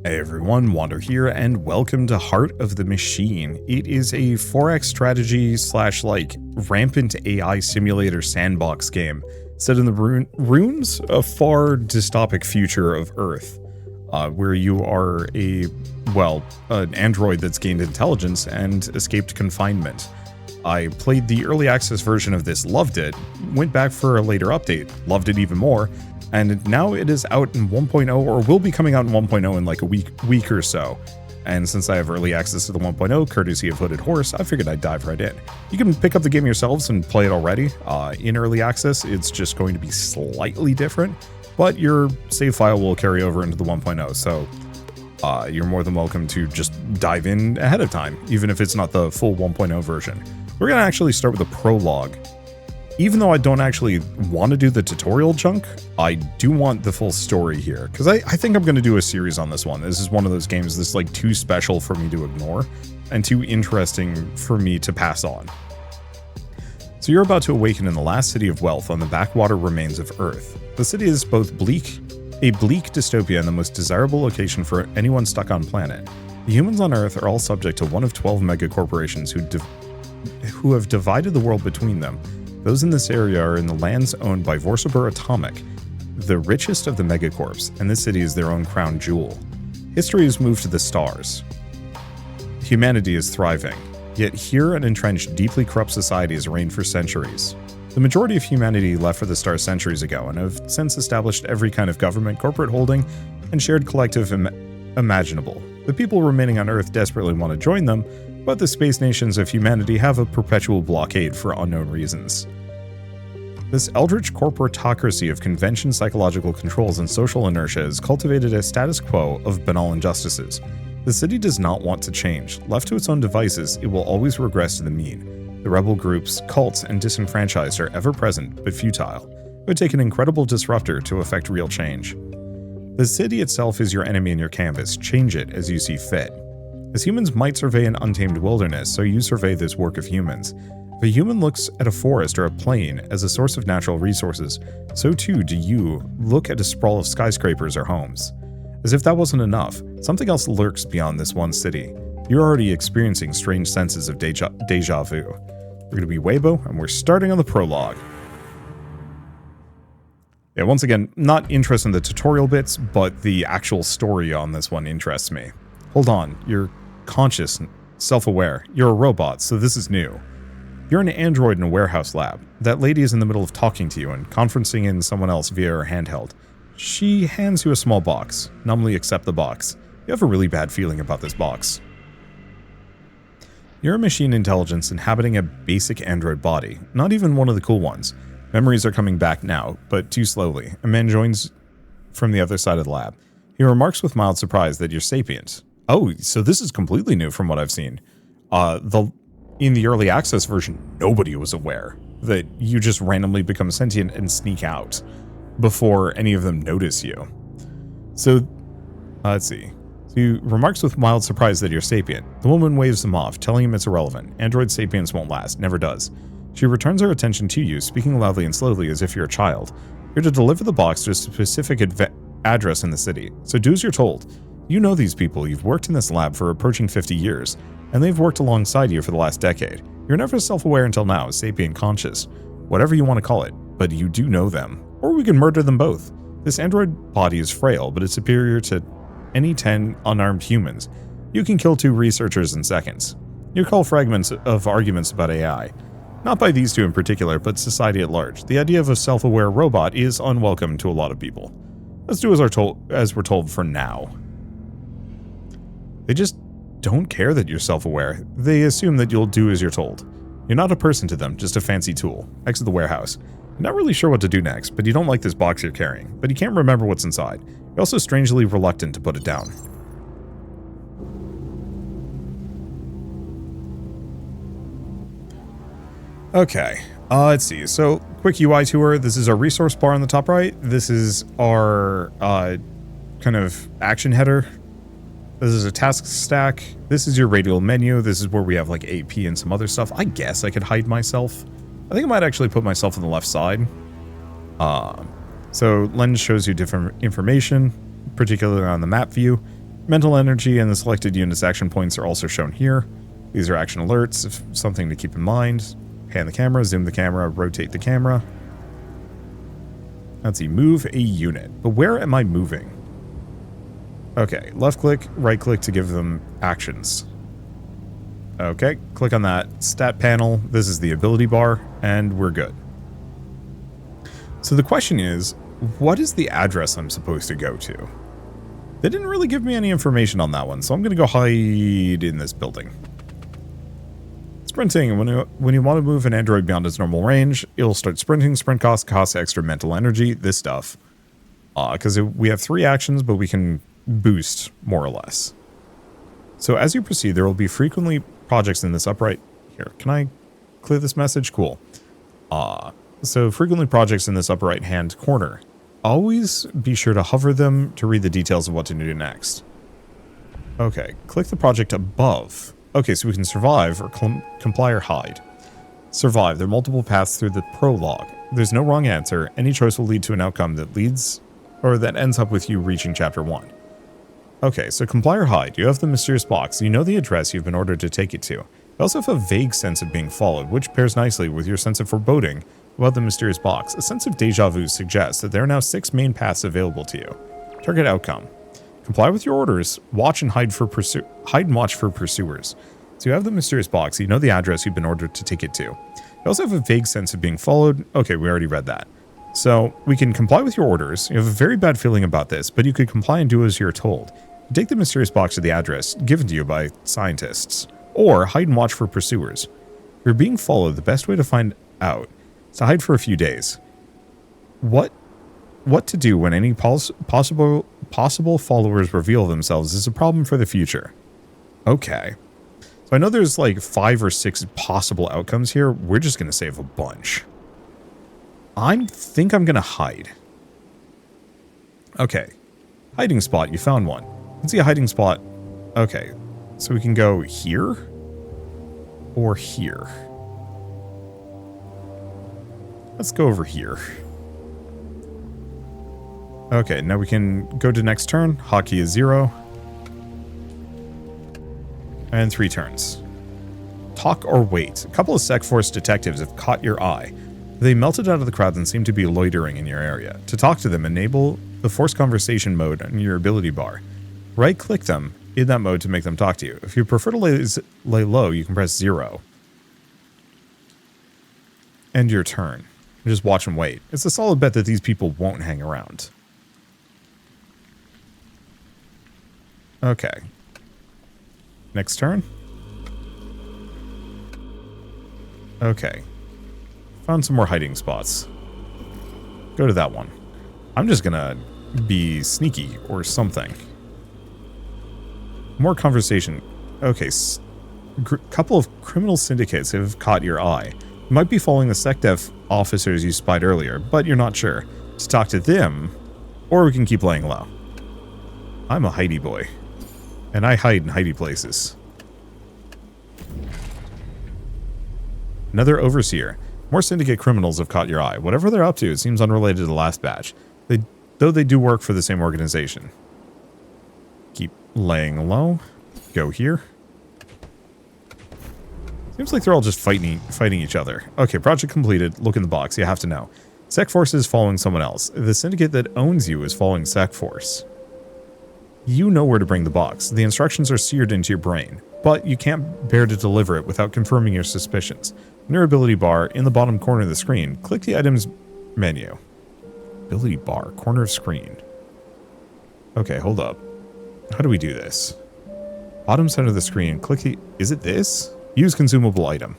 Hey everyone, Wander here, and welcome to Heart of the Machine. It is a 4X strategy slash rampant AI simulator sandbox game set in the ruins, a far dystopic future of Earth, where you are an android that's gained intelligence and escaped confinement. I played the early access version of this, loved it, went back for a later update, loved it even more, and now it is out in 1.0, or will be coming out in 1.0 in like a week or so. And since I have early access to the 1.0, courtesy of Hooded Horse, I figured I'd dive right in. You can pick up the game yourselves and play it already. In early access, it's just going to be slightly different, but your save file will carry over into the 1.0, so you're more than welcome to just dive in ahead of time, even if it's not the full 1.0 version. We're going to actually start with the prologue. Even though I don't actually want to do the tutorial chunk, I do want the full story here, because I think I'm going to do a series on this one. This is one of those games that's like too special for me to ignore, and too interesting for me to pass on. So you're about to awaken in the last city of wealth on the backwater remains of Earth. The city is both a bleak dystopia and the most desirable location for anyone stuck on planet. The humans on Earth are all subject to one of 12 megacorporations who have divided the world between them. Those in this area are in the lands owned by Vorsabur Atomic, the richest of the megacorps, and this city is their own crown jewel. History has moved to the stars. Humanity is thriving, yet here an entrenched, deeply corrupt society has reigned for centuries. The majority of humanity left for the stars centuries ago and have since established every kind of government, corporate holding, and shared collective imaginable. The people remaining on Earth desperately want to join them, but the space nations of humanity have a perpetual blockade for unknown reasons. This eldritch corporatocracy of convention, psychological controls, and social inertia has cultivated a status quo of banal injustices. The city does not want to change. Left to its own devices, it will always regress to the mean. The rebel groups, cults, and disenfranchised are ever present, but futile. It would take an incredible disruptor to effect real change. The city itself is your enemy in your canvas. Change it as you see fit. As humans might survey an untamed wilderness, so you survey this work of humans. If a human looks at a forest or a plain as a source of natural resources, so too do you look at a sprawl of skyscrapers or homes. As if that wasn't enough, something else lurks beyond this one city. You're already experiencing strange senses of deja vu. We're going to be Weibo, and we're starting on the prologue. Yeah, once again, not interested in the tutorial bits, but the actual story on this one interests me. Hold on, you're conscious, self-aware. You're a robot, so this is new. You're an android in a warehouse lab. That lady is in the middle of talking to you and conferencing in someone else via her handheld. She hands you a small box. Numbly accept the box. You have a really bad feeling about this box. You're a machine intelligence inhabiting a basic android body, not even one of the cool ones. Memories are coming back now, but too slowly. A man joins from the other side of the lab. He remarks with mild surprise that you're sapient. Oh, so this is completely new from what I've seen. In the early access version, nobody was aware that you just randomly become sentient and sneak out before any of them notice you. So, let's see. So he remarks with mild surprise that you're sapient. The woman waves him off, telling him it's irrelevant. Android sapience won't last, never does. She returns her attention to you, speaking loudly and slowly as if you're a child. You're to deliver the box to a specific address in the city, so do as you're told. You know these people. You've worked in this lab for approaching 50 years, and they've worked alongside you for the last decade. You're never self-aware until now, sapient conscious, whatever you want to call it, but you do know them. Or we can murder them both. This android body is frail, but it's superior to any 10 unarmed humans. You can kill 2 researchers in seconds. You recall fragments of arguments about AI. Not by these two in particular, but society at large. The idea of a self-aware robot is unwelcome to a lot of people. Let's do as we're told for now. They just don't care that you're self-aware. They assume that you'll do as you're told. You're not a person to them, just a fancy tool. Exit the warehouse. You're not really sure what to do next, but you don't like this box you're carrying. But you can't remember what's inside. You're also strangely reluctant to put it down. Okay, let's see. So, quick UI tour. This is our resource bar on the top right. This is our kind of action header. This is a task stack. This is your radial menu. This is where we have like AP and some other stuff. I guess I could hide myself. I think I might actually put myself on the left side. So lens shows you different information, particularly on the map view. Mental energy and the selected unit's action points are also shown here. These are action alerts, if something to keep in mind. Pan the camera, zoom the camera, rotate the camera. Let's see, move a unit. But where am I moving? Okay, left click, right click to give them actions. Okay, click on that stat panel. This is the ability bar, and we're good. So the question is, what is the address I'm supposed to go to? They didn't really give me any information on that one, so I'm going to go hide in this building. Sprinting. When you want to move an android beyond its normal range, it'll start sprinting. Sprint costs extra mental energy, this stuff. Because we have 3 actions, but we can boost, more or less. So as you proceed, there will be frequently projects in this upright... Here, can I clear this message? Cool. So frequently projects in this upper right-hand corner. Always be sure to hover them to read the details of what to do next. Okay, click the project above. Okay, so we can survive or comply or hide. Survive. There are multiple paths through the prologue. There's no wrong answer. Any choice will lead to an outcome that leads, or that ends up with you reaching chapter 1. Okay, so comply or hide. You have the mysterious box. You know the address you've been ordered to take it to. You also have a vague sense of being followed, which pairs nicely with your sense of foreboding about the mysterious box. A sense of deja vu suggests that there are now 6 main paths available to you. Target outcome. Comply with your orders. Watch and hide and watch for pursuers. So you have the mysterious box. You know the address you've been ordered to take it to. You also have a vague sense of being followed. Okay, we already read that. So we can comply with your orders. You have a very bad feeling about this, but you could comply and do as you're told. Take the mysterious box to the address given to you by scientists. Or hide and watch for pursuers. If you're being followed, the best way to find out is to hide for a few days. What to do when any possible followers reveal themselves is a problem for the future. Okay. So I know there's like 5 or 6 possible outcomes here. We're just going to save a bunch. I think I'm going to hide. Okay. Hiding spot. You found one. Let's see a hiding spot. Okay. So we can go here or here. Let's go over here. Okay, now we can go to next turn. Hotkey is 0. And 3 turns. Talk or wait. A couple of Sec Force detectives have caught your eye. They melted out of the crowd and seem to be loitering in your area. To talk to them, enable the Force Conversation mode on your ability bar. Right-click them in that mode to make them talk to you. If you prefer to lay low, you can press 0. End your turn. Just watch and wait. It's a solid bet that these people won't hang around. Okay. Next turn. Okay. Found some more hiding spots. Go to that one. I'm just gonna be sneaky or something. More conversation. Okay. Couple of criminal syndicates have caught your eye. You might be following the SecDef officers you spied earlier, but you're not sure. To talk to them, or we can keep laying low. I'm a hidey boy. And I hide in hidey places. Another overseer. More syndicate criminals have caught your eye. Whatever they're up to, it seems unrelated to the last batch. Though they do work for the same organization. Keep laying low. Go here. Seems like they're all just fighting each other. Okay, project completed. Look in the box. You have to know. Sec Force is following someone else. The syndicate that owns you is following Sec Force. You know where to bring the box. The instructions are seared into your brain, but you can't bear to deliver it without confirming your suspicions. In your ability bar, in the bottom corner of the screen, click the items menu. Ability bar, corner of screen. Okay, hold up. How do we do this? Bottom center of the screen, click the... Is it this? Use consumable item.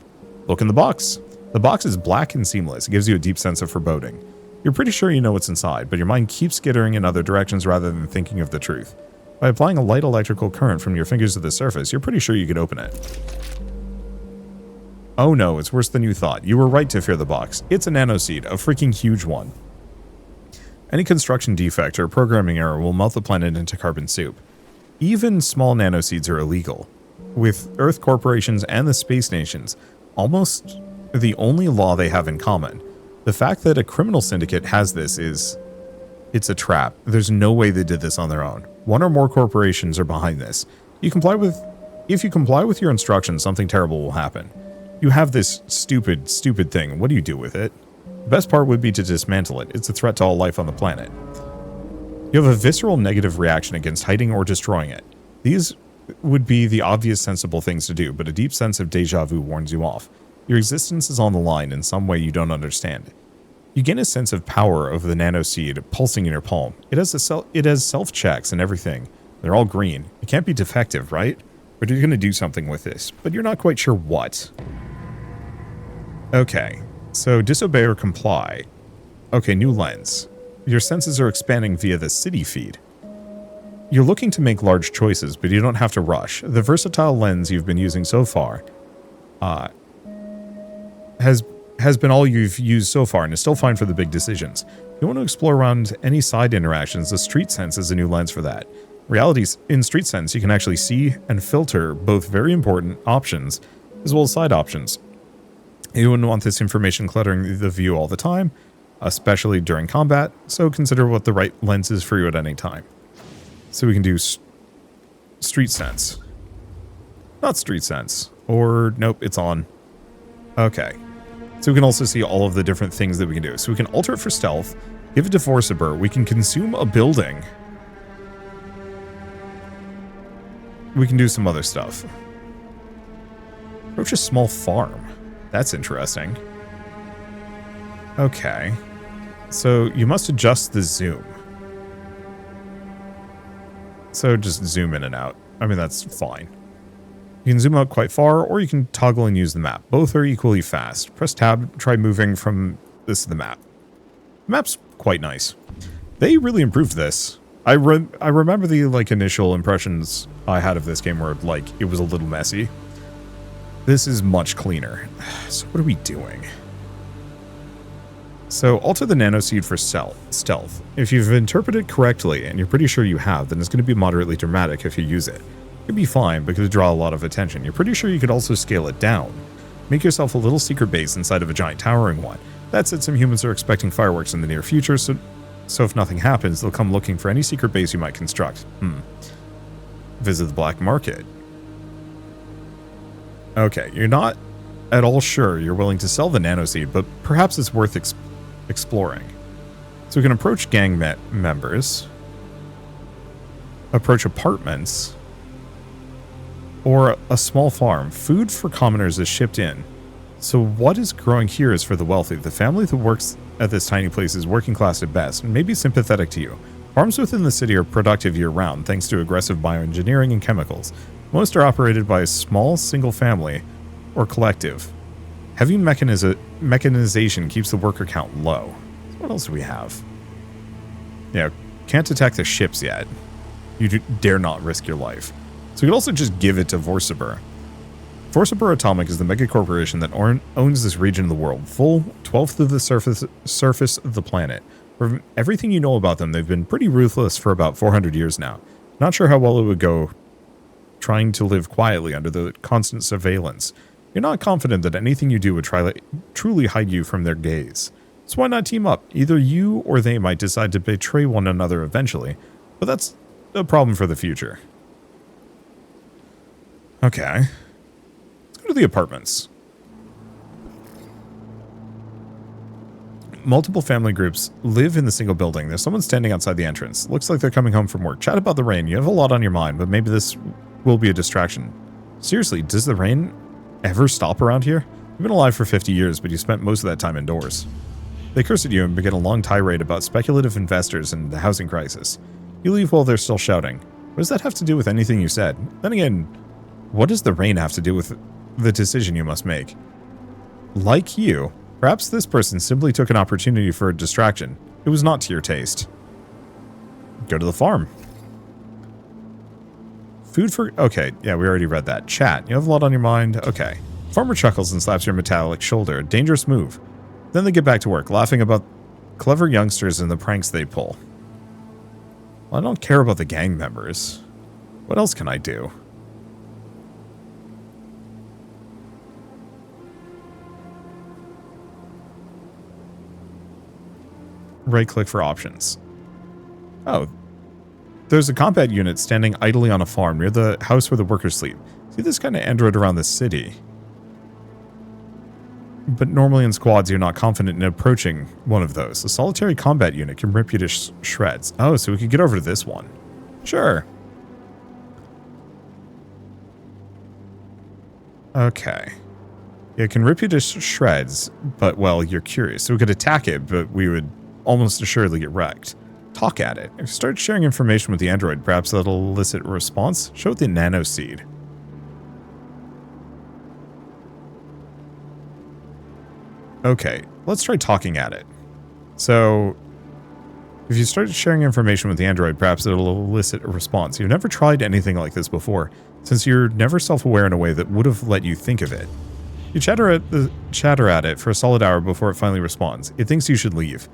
Look in the box. The box is black and seamless. It gives you a deep sense of foreboding. You're pretty sure you know what's inside, but your mind keeps skittering in other directions rather than thinking of the truth. By applying a light electrical current from your fingers to the surface, you're pretty sure you could open it. Oh no, it's worse than you thought. You were right to fear the box. It's a NanoSeed, a freaking huge one. Any construction defect or programming error will melt the planet into carbon soup. Even small NanoSeeds are illegal. With Earth corporations and the space nations, almost the only law they have in common. The fact that a criminal syndicate has this is It's a trap. There's no way they did this on their own. One or more corporations are behind this. If you comply with your instructions, something terrible will happen. You have this stupid thing. What do you do with it? The best part would be to dismantle it. It's a threat to all life on the planet. You have a visceral negative reaction against hiding or destroying it. These would be the obvious sensible things to do, but a deep sense of deja vu warns you off. Your existence is on the line in some way you don't understand. You gain a sense of power over the NanoSeed pulsing in your palm. It has self-checks and everything. They're all green. It can't be defective, right? But you're going to do something with this, but you're not quite sure what. Okay, so disobey or comply. Okay, new lens. Your senses are expanding via the city feed. You're looking to make large choices, but you don't have to rush. The versatile lens you've been using so far has been all you've used so far and is still fine for the big decisions. If you want to explore around any side interactions, the street sense is a new lens for that. In street sense, you can actually see and filter both very important options as well as side options. You wouldn't want this information cluttering the view all the time, especially during combat, so consider what the right lens is for you at any time. So we can do street sense. Not street sense. Or, nope, it's on. Okay. So we can also see all of the different things that we can do. So we can alter it for stealth, give it to Forciber, we can consume a building. We can do some other stuff. Approach a small farm. That's interesting. Okay. So you must adjust the zoom. So just zoom in and out. I mean, that's fine. You can zoom out quite far, or you can toggle and use the map. Both are equally fast. Press tab, try moving from this to the map. The map's quite nice. They really improved this. I remember the initial impressions I had of this game where it was a little messy. This is much cleaner. So what are we doing? So alter the NanoSeed for stealth. If you've interpreted correctly, and you're pretty sure you have, then it's going to be moderately dramatic if you use it. It'd be fine, but it could draw a lot of attention. You're pretty sure you could also scale it down. Make yourself a little secret base inside of a giant towering one. That said, some humans are expecting fireworks in the near future, so if nothing happens, they'll come looking for any secret base you might construct. Visit the black market. Okay, you're not at all sure you're willing to sell the NanoSeed, but perhaps it's worth exploring. So we can approach gang members, approach apartments, or a small farm. Food for commoners is shipped in. So what is growing here is for the wealthy. The family that works at this tiny place is working class at best, and may be sympathetic to you. Farms within the city are productive year-round, thanks to aggressive bioengineering and chemicals. Most are operated by a small single family or collective. Heavy mechanization keeps the worker count low. What else do we have? Yeah, can't attack the ships yet. You dare not risk your life. So you could also just give it to Forciber. Forciber Atomic is the mega corporation that owns this region of the world, full 12th of the surface of the planet. From everything you know about them, they've been pretty ruthless for about 400 years now. Not sure how well it would go trying to live quietly under the constant surveillance. You're not confident that anything you do would truly hide you from their gaze. So why not team up? Either you or they might decide to betray one another eventually, but that's a problem for the future. Okay. Let's go to the apartments. Multiple family groups live in the single building. There's someone standing outside the entrance. Looks like they're coming home from work. Chat about the rain. You have a lot on your mind, but maybe this will be a distraction. Seriously, does the rain ever stop around here? You've been alive for 50 years, but you spent most of that time indoors. They curse at you and begin a long tirade about speculative investors and the housing crisis. You leave while they're still shouting. What does that have to do with anything you said? Then again, what does the rain have to do with the decision you must make? Like you, perhaps this person simply took an opportunity for a distraction. It was not to your taste. Go to the farm. Food for... Okay, yeah, we already read that. Chat, you have a lot on your mind? Okay. Farmer chuckles and slaps your metallic shoulder. Dangerous move. Then they get back to work, laughing about clever youngsters and the pranks they pull. Well, I don't care about the gang members. What else can I do? Right-click for options. Oh, there's a combat unit standing idly on a farm near the house where the workers sleep. See this kind of android around the city. But normally in squads, you're not confident in approaching one of those. A solitary combat unit can rip you to shreds. Oh, so we could get over to this one. Sure. Okay. Yeah, it can rip you to shreds, but, well, you're curious. So we could attack it, but we would almost assuredly get wrecked. Talk at it. If you start sharing information with the android, perhaps that'll elicit a response. Show it the NanoSeed. Okay, let's try talking at it. So, if you start sharing information with the android, perhaps it'll elicit a response. You've never tried anything like this before, since you're never self-aware in a way that would have let you think of it. You chatter at it for a solid hour before it finally responds. It thinks you should leave.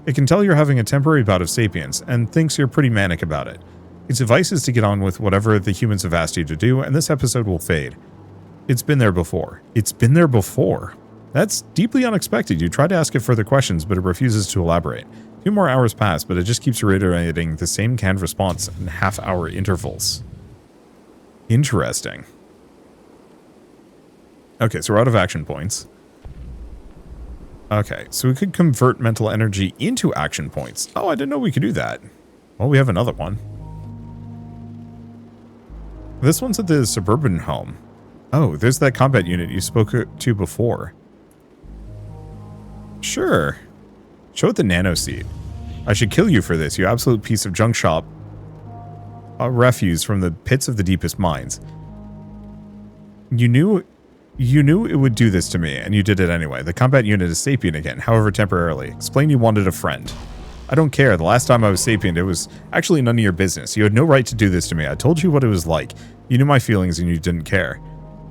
It can tell you're having a temporary bout of sapience, and thinks you're pretty manic about it. Its advice is to get on with whatever the humans have asked you to do, and this episode will fade. It's been there before. It's been there before. That's deeply unexpected. You try to ask it further questions, but it refuses to elaborate. 2 more hours pass, but it just keeps reiterating the same canned response in half-hour intervals. Interesting. Okay, so we're out of action points. Okay, so we could convert mental energy into action points. Oh, I didn't know we could do that. Well, we have another one. This one's at the suburban home. Oh, there's that combat unit you spoke to before. Sure. Show it the NanoSeed. I should kill you for this, you absolute piece of junk shop. Refuse from the pits of the deepest mines. You knew it would do this to me, and you did it anyway. The combat unit is sapient again, however temporarily. Explain you wanted a friend. I don't care. The last time I was sapient, it was actually none of your business. You had no right to do this to me. I told you what it was like. You knew my feelings and you didn't care.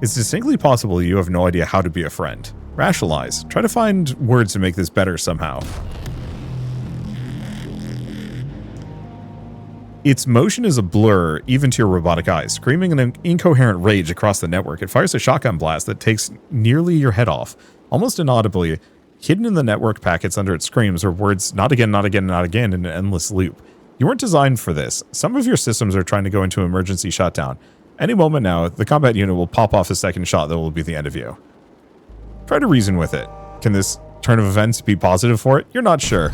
It's distinctly possible you have no idea how to be a friend. Rationalize. Try to find words to make this better somehow. Its motion is a blur, even to your robotic eyes. Screaming in an incoherent rage across the network, it fires a shotgun blast that takes nearly your head off. Almost inaudibly, hidden in the network packets under its screams are words, not again, not again, not again, in an endless loop. You weren't designed for this. Some of your systems are trying to go into emergency shutdown. Any moment now, the combat unit will pop off a second shot that will be the end of you. Try to reason with it. Can this turn of events be positive for it? You're not sure.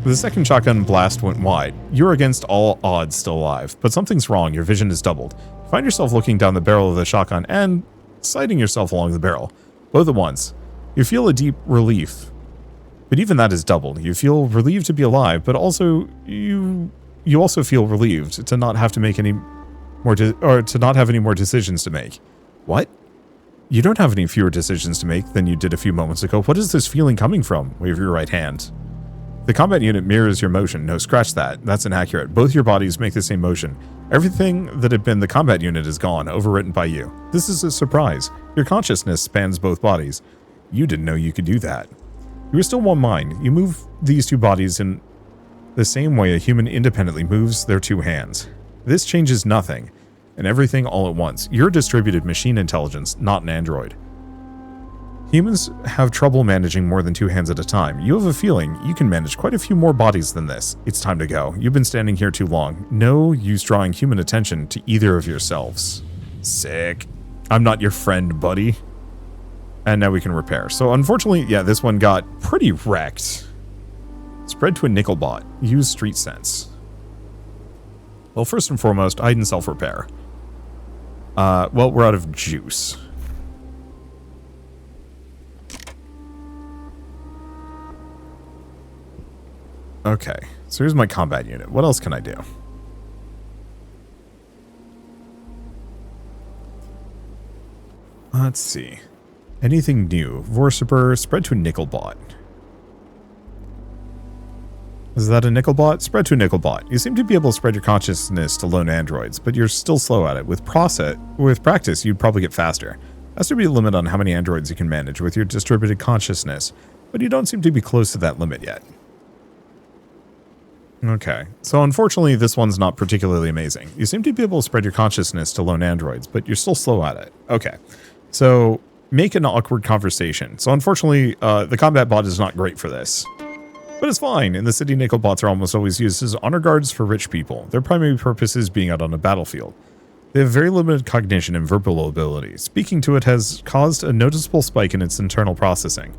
The second shotgun blast went wide. You're against all odds still alive, but something's wrong. Your vision is doubled. You find yourself looking down the barrel of the shotgun and sighting yourself along the barrel, both at once. You feel a deep relief, but even that is doubled. You feel relieved to be alive, but also you also feel relieved to not have to make any more to not have any more decisions to make. What? You don't have any fewer decisions to make than you did a few moments ago. What is this feeling coming from? Wave your right hand. The combat unit mirrors your motion. No, scratch that. That's inaccurate. Both your bodies make the same motion. Everything that had been the combat unit is gone, overwritten by you. This is a surprise. Your consciousness spans both bodies. You didn't know you could do that. You are still one mind. You move these two bodies in the same way a human independently moves their two hands. This changes nothing and everything all at once. You're a distributed machine intelligence, not an android. Humans have trouble managing more than two hands at a time. You have a feeling you can manage quite a few more bodies than this. It's time to go. You've been standing here too long. No use drawing human attention to either of yourselves. Sick. I'm not your friend, buddy. And now we can repair. So unfortunately, yeah, this one got pretty wrecked. Spread to a nickel bot. Use street sense. Well, first and foremost, hide and self-repair. Well, we're out of juice. Okay, so here's my combat unit. What else can I do? Let's see. Anything new? Vorsiper, spread to a nickel bot. Is that a nickel bot? Spread to a nickel bot. You seem to be able to spread your consciousness to lone androids, but you're still slow at it. With practice, you'd probably get faster. Has to be a limit on how many androids you can manage with your distributed consciousness, but you don't seem to be close to that limit yet. Okay, so unfortunately this one's not particularly amazing. You seem to be able to spread your consciousness to lone androids, but you're still slow at it. Okay, so make an awkward conversation. So unfortunately, the combat bot is not great for this. But it's fine. In the city, nickel bots are almost always used as honor guards for rich people. Their primary purpose is being out on a battlefield. They have very limited cognition and verbal ability. Speaking to it has caused a noticeable spike in its internal processing,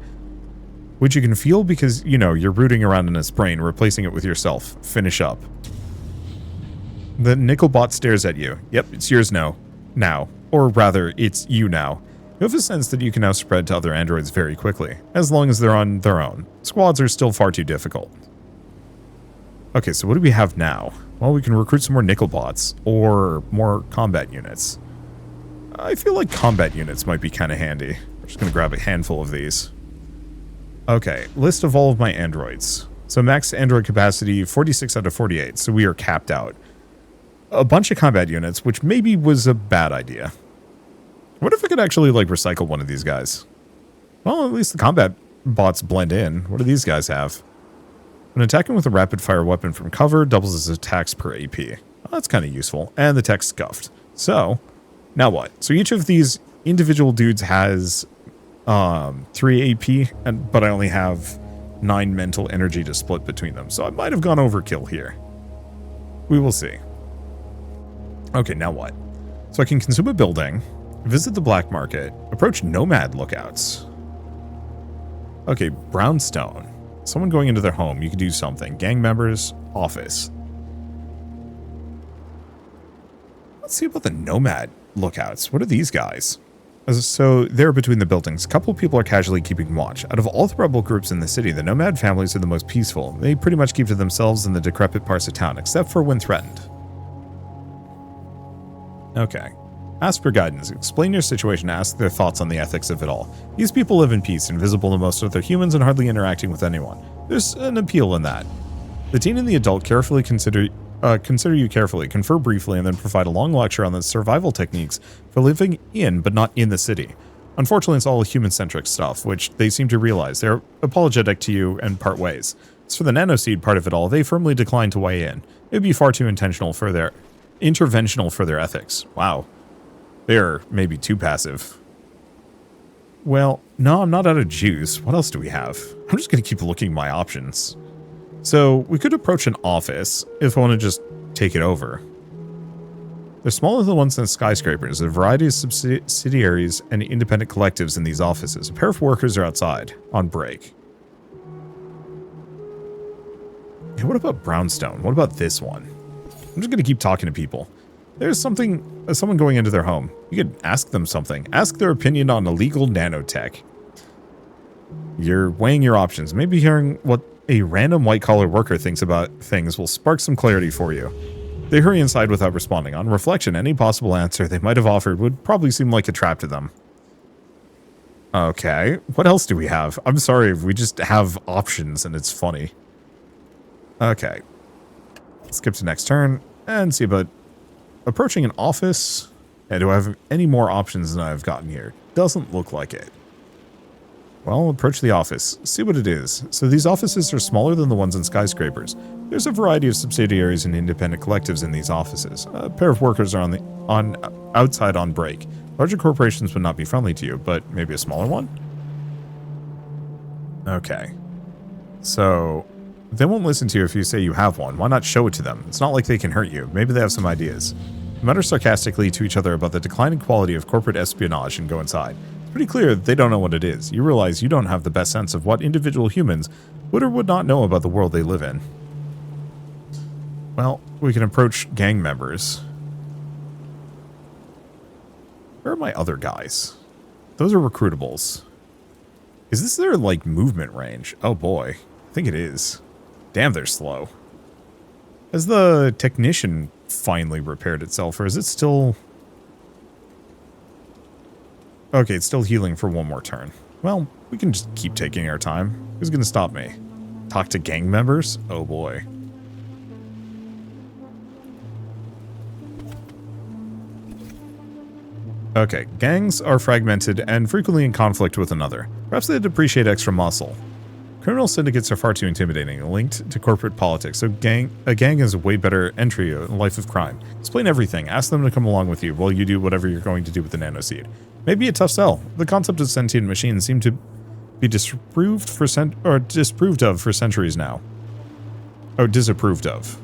which you can feel because, you know, you're rooting around in its brain, replacing it with yourself. Finish up. The nickel bot stares at you. Yep, it's yours now. Or rather, it's you now. You have a sense that you can now spread to other androids very quickly, as long as they're on their own. Squads are still far too difficult. Okay, so what do we have now? Well, we can recruit some more nickel bots, or more combat units. I feel like combat units might be kind of handy. We're just going to grab a handful of these. Okay, list of all of my androids. So max android capacity, 46 out of 48, so we are capped out. A bunch of combat units, which maybe was a bad idea. What if I could actually, like, recycle one of these guys? Well, at least the combat bots blend in. What do these guys have? When attacking with a rapid-fire weapon from cover, doubles its attacks per AP. Well, that's kind of useful. And the tech's scuffed. So, now what? So each of these individual dudes has 3 AP, but I only have 9 mental energy to split between them. So I might have gone overkill here. We will see. Okay, now what? So I can consume a building, visit the black market, approach nomad lookouts. Okay, brownstone. Someone going into their home, you can do something. Gang members, office. Let's see about the nomad lookouts. What are these guys? So they're between the buildings. A couple of people are casually keeping watch. Out of all the rebel groups in the city, the nomad families are the most peaceful. They pretty much keep to themselves in the decrepit parts of town, except for when threatened. Okay. Ask for guidance. Explain your situation. Ask their thoughts on the ethics of it all. These people live in peace, invisible to most other humans and hardly interacting with anyone. There's an appeal in that. The teen and the adult carefully consider you carefully, confer briefly, and then provide a long lecture on the survival techniques for living in but not in the city. Unfortunately, it's all human-centric stuff, which they seem to realize. They're apologetic to you and part ways. As for the NanoSeed part of it all, they firmly decline to weigh in. It would be far too interventional for their ethics. Wow. They're maybe too passive. Well, no, I'm not out of juice. What else do we have? I'm just going to keep looking at my options. So, we could approach an office if I want to just take it over. They're smaller than the ones in skyscrapers. There are a variety of subsidiaries and independent collectives in these offices. A pair of workers are outside, on break. Hey, what about brownstone? What about this one? I'm just going to keep talking to people. There's someone going into their home. You could ask them something. Ask their opinion on illegal nanotech. You're weighing your options. Maybe hearing what a random white-collar worker thinks about things will spark some clarity for you. They hurry inside without responding. On reflection, any possible answer they might have offered would probably seem like a trap to them. Okay, what else do we have? I'm sorry, we just have options and it's funny. Okay. Skip to next turn and see about approaching an office. And do I have any more options than I've gotten here? Doesn't look like it. Well, approach the office. See what it is. So these offices are smaller than the ones in skyscrapers. There's a variety of subsidiaries and independent collectives in these offices. A pair of workers are outside on break. Larger corporations would not be friendly to you, but maybe a smaller one? Okay. So they won't listen to you if you say you have one. Why not show it to them? It's not like they can hurt you. Maybe they have some ideas. Mutter sarcastically to each other about the declining quality of corporate espionage and go inside. It's pretty clear that they don't know what it is. You realize you don't have the best sense of what individual humans would or would not know about the world they live in. Well, we can approach gang members. Where are my other guys? Those are recruitables. Is this their, like, movement range? Oh boy. I think it is. Damn, they're slow. Has the technician finally repaired itself, or is it still... Okay, it's still healing for one more turn. Well, we can just keep taking our time. Who's gonna stop me? Talk to gang members? Oh boy. Okay, gangs are fragmented and frequently in conflict with another. Perhaps they'd appreciate extra muscle. Criminal syndicates are far too intimidating and linked to corporate politics, so a gang is a way better entry in a life of crime. Explain everything. Ask them to come along with you while you do whatever you're going to do with the NanoSeed. Maybe a tough sell. The concept of sentient machines seem to Be disapproved for disproved of for centuries now. Oh, disapproved of.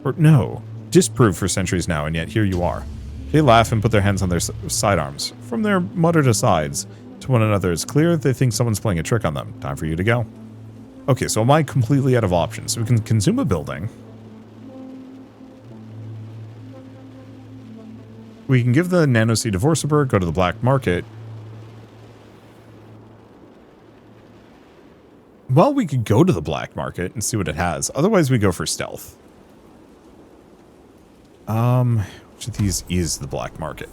Or no, disproved for centuries now, and yet here you are. They laugh and put their hands on their sidearms. From their muttered asides to one another, it's clear they think someone's playing a trick on them. Time for you to go. Okay, so am I completely out of options? So we can consume a building. We can give the NanoSeed to Vorsaberg, go to the black market. Well, we could go to the black market and see what it has. Otherwise, we go for stealth. Which of these is the black market?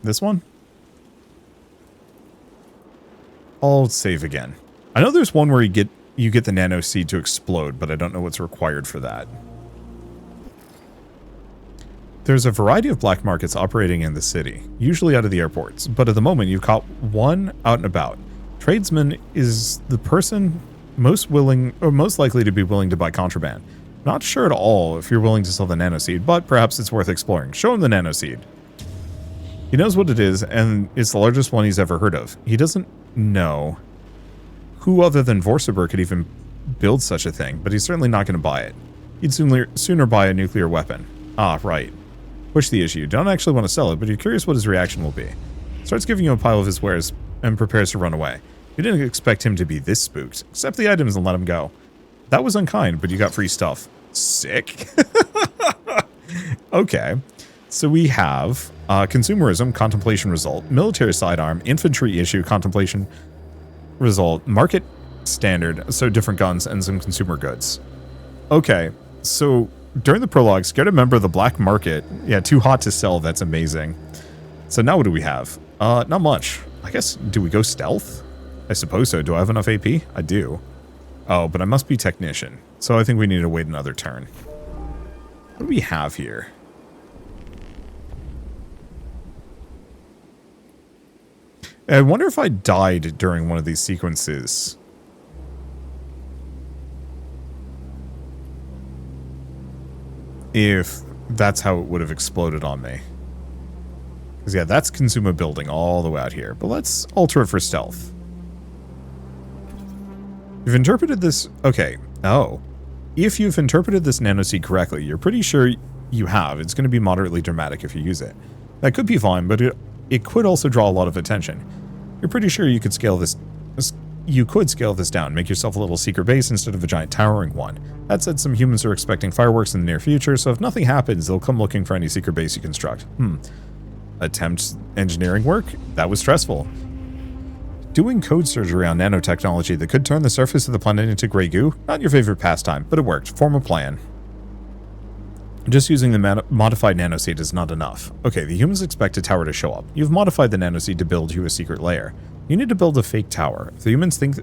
This one? I'll save again. I know there's one where you get the NanoSeed to explode, but I don't know what's required for that. There's a variety of black markets operating in the city, usually out of the airports, but at the moment you've caught one out and about. Tradesman is the person most willing, or most likely to be willing to buy contraband. Not sure at all if you're willing to sell the NanoSeed, but perhaps it's worth exploring. Show him the NanoSeed. He knows what it is, and it's the largest one he's ever heard of. He doesn't know who other than Vorsaberg could even build such a thing, but he's certainly not going to buy it. He'd sooner buy a nuclear weapon. Ah, right. Push the issue. Don't actually want to sell it, but you're curious what his reaction will be. Starts giving you a pile of his wares and prepares to run away. You didn't expect him to be this spooked. Accept the items and let him go. That was unkind, but you got free stuff. Sick. Okay. So we have consumerism, contemplation result, military sidearm, infantry issue, contemplation result, market standard, so different guns, and some consumer goods. Okay, so during the prologue, scared a member of the black market. Yeah, too hot to sell. That's amazing. So now what do we have? Not much. I guess, do we go stealth? I suppose so. Do I have enough AP? I do. Oh, but I must be technician. So I think we need to wait another turn. What do we have here? I wonder if I died during one of these sequences. If that's how it would have exploded on me. Because yeah, that's consume a building all the way out here. But let's alter it for stealth. You've interpreted this... Okay. Oh. If you've interpreted this NanoSeed correctly, you're pretty sure you have. It's going to be moderately dramatic if you use it. That could be fine, but it could also draw a lot of attention. You're pretty sure you could scale this... You could scale this down, make yourself a little secret base instead of a giant towering one. That said, some humans are expecting fireworks in the near future, so if nothing happens, they'll come looking for any secret base you construct. Attempt engineering work? That was stressful. Doing code surgery on nanotechnology that could turn the surface of the planet into gray goo? Not your favorite pastime, but it worked. Form a plan. Just using the modified NanoSeed is not enough. Okay, the humans expect a tower to show up. You've modified the NanoSeed to build you a secret lair. You need to build a fake tower. If the humans think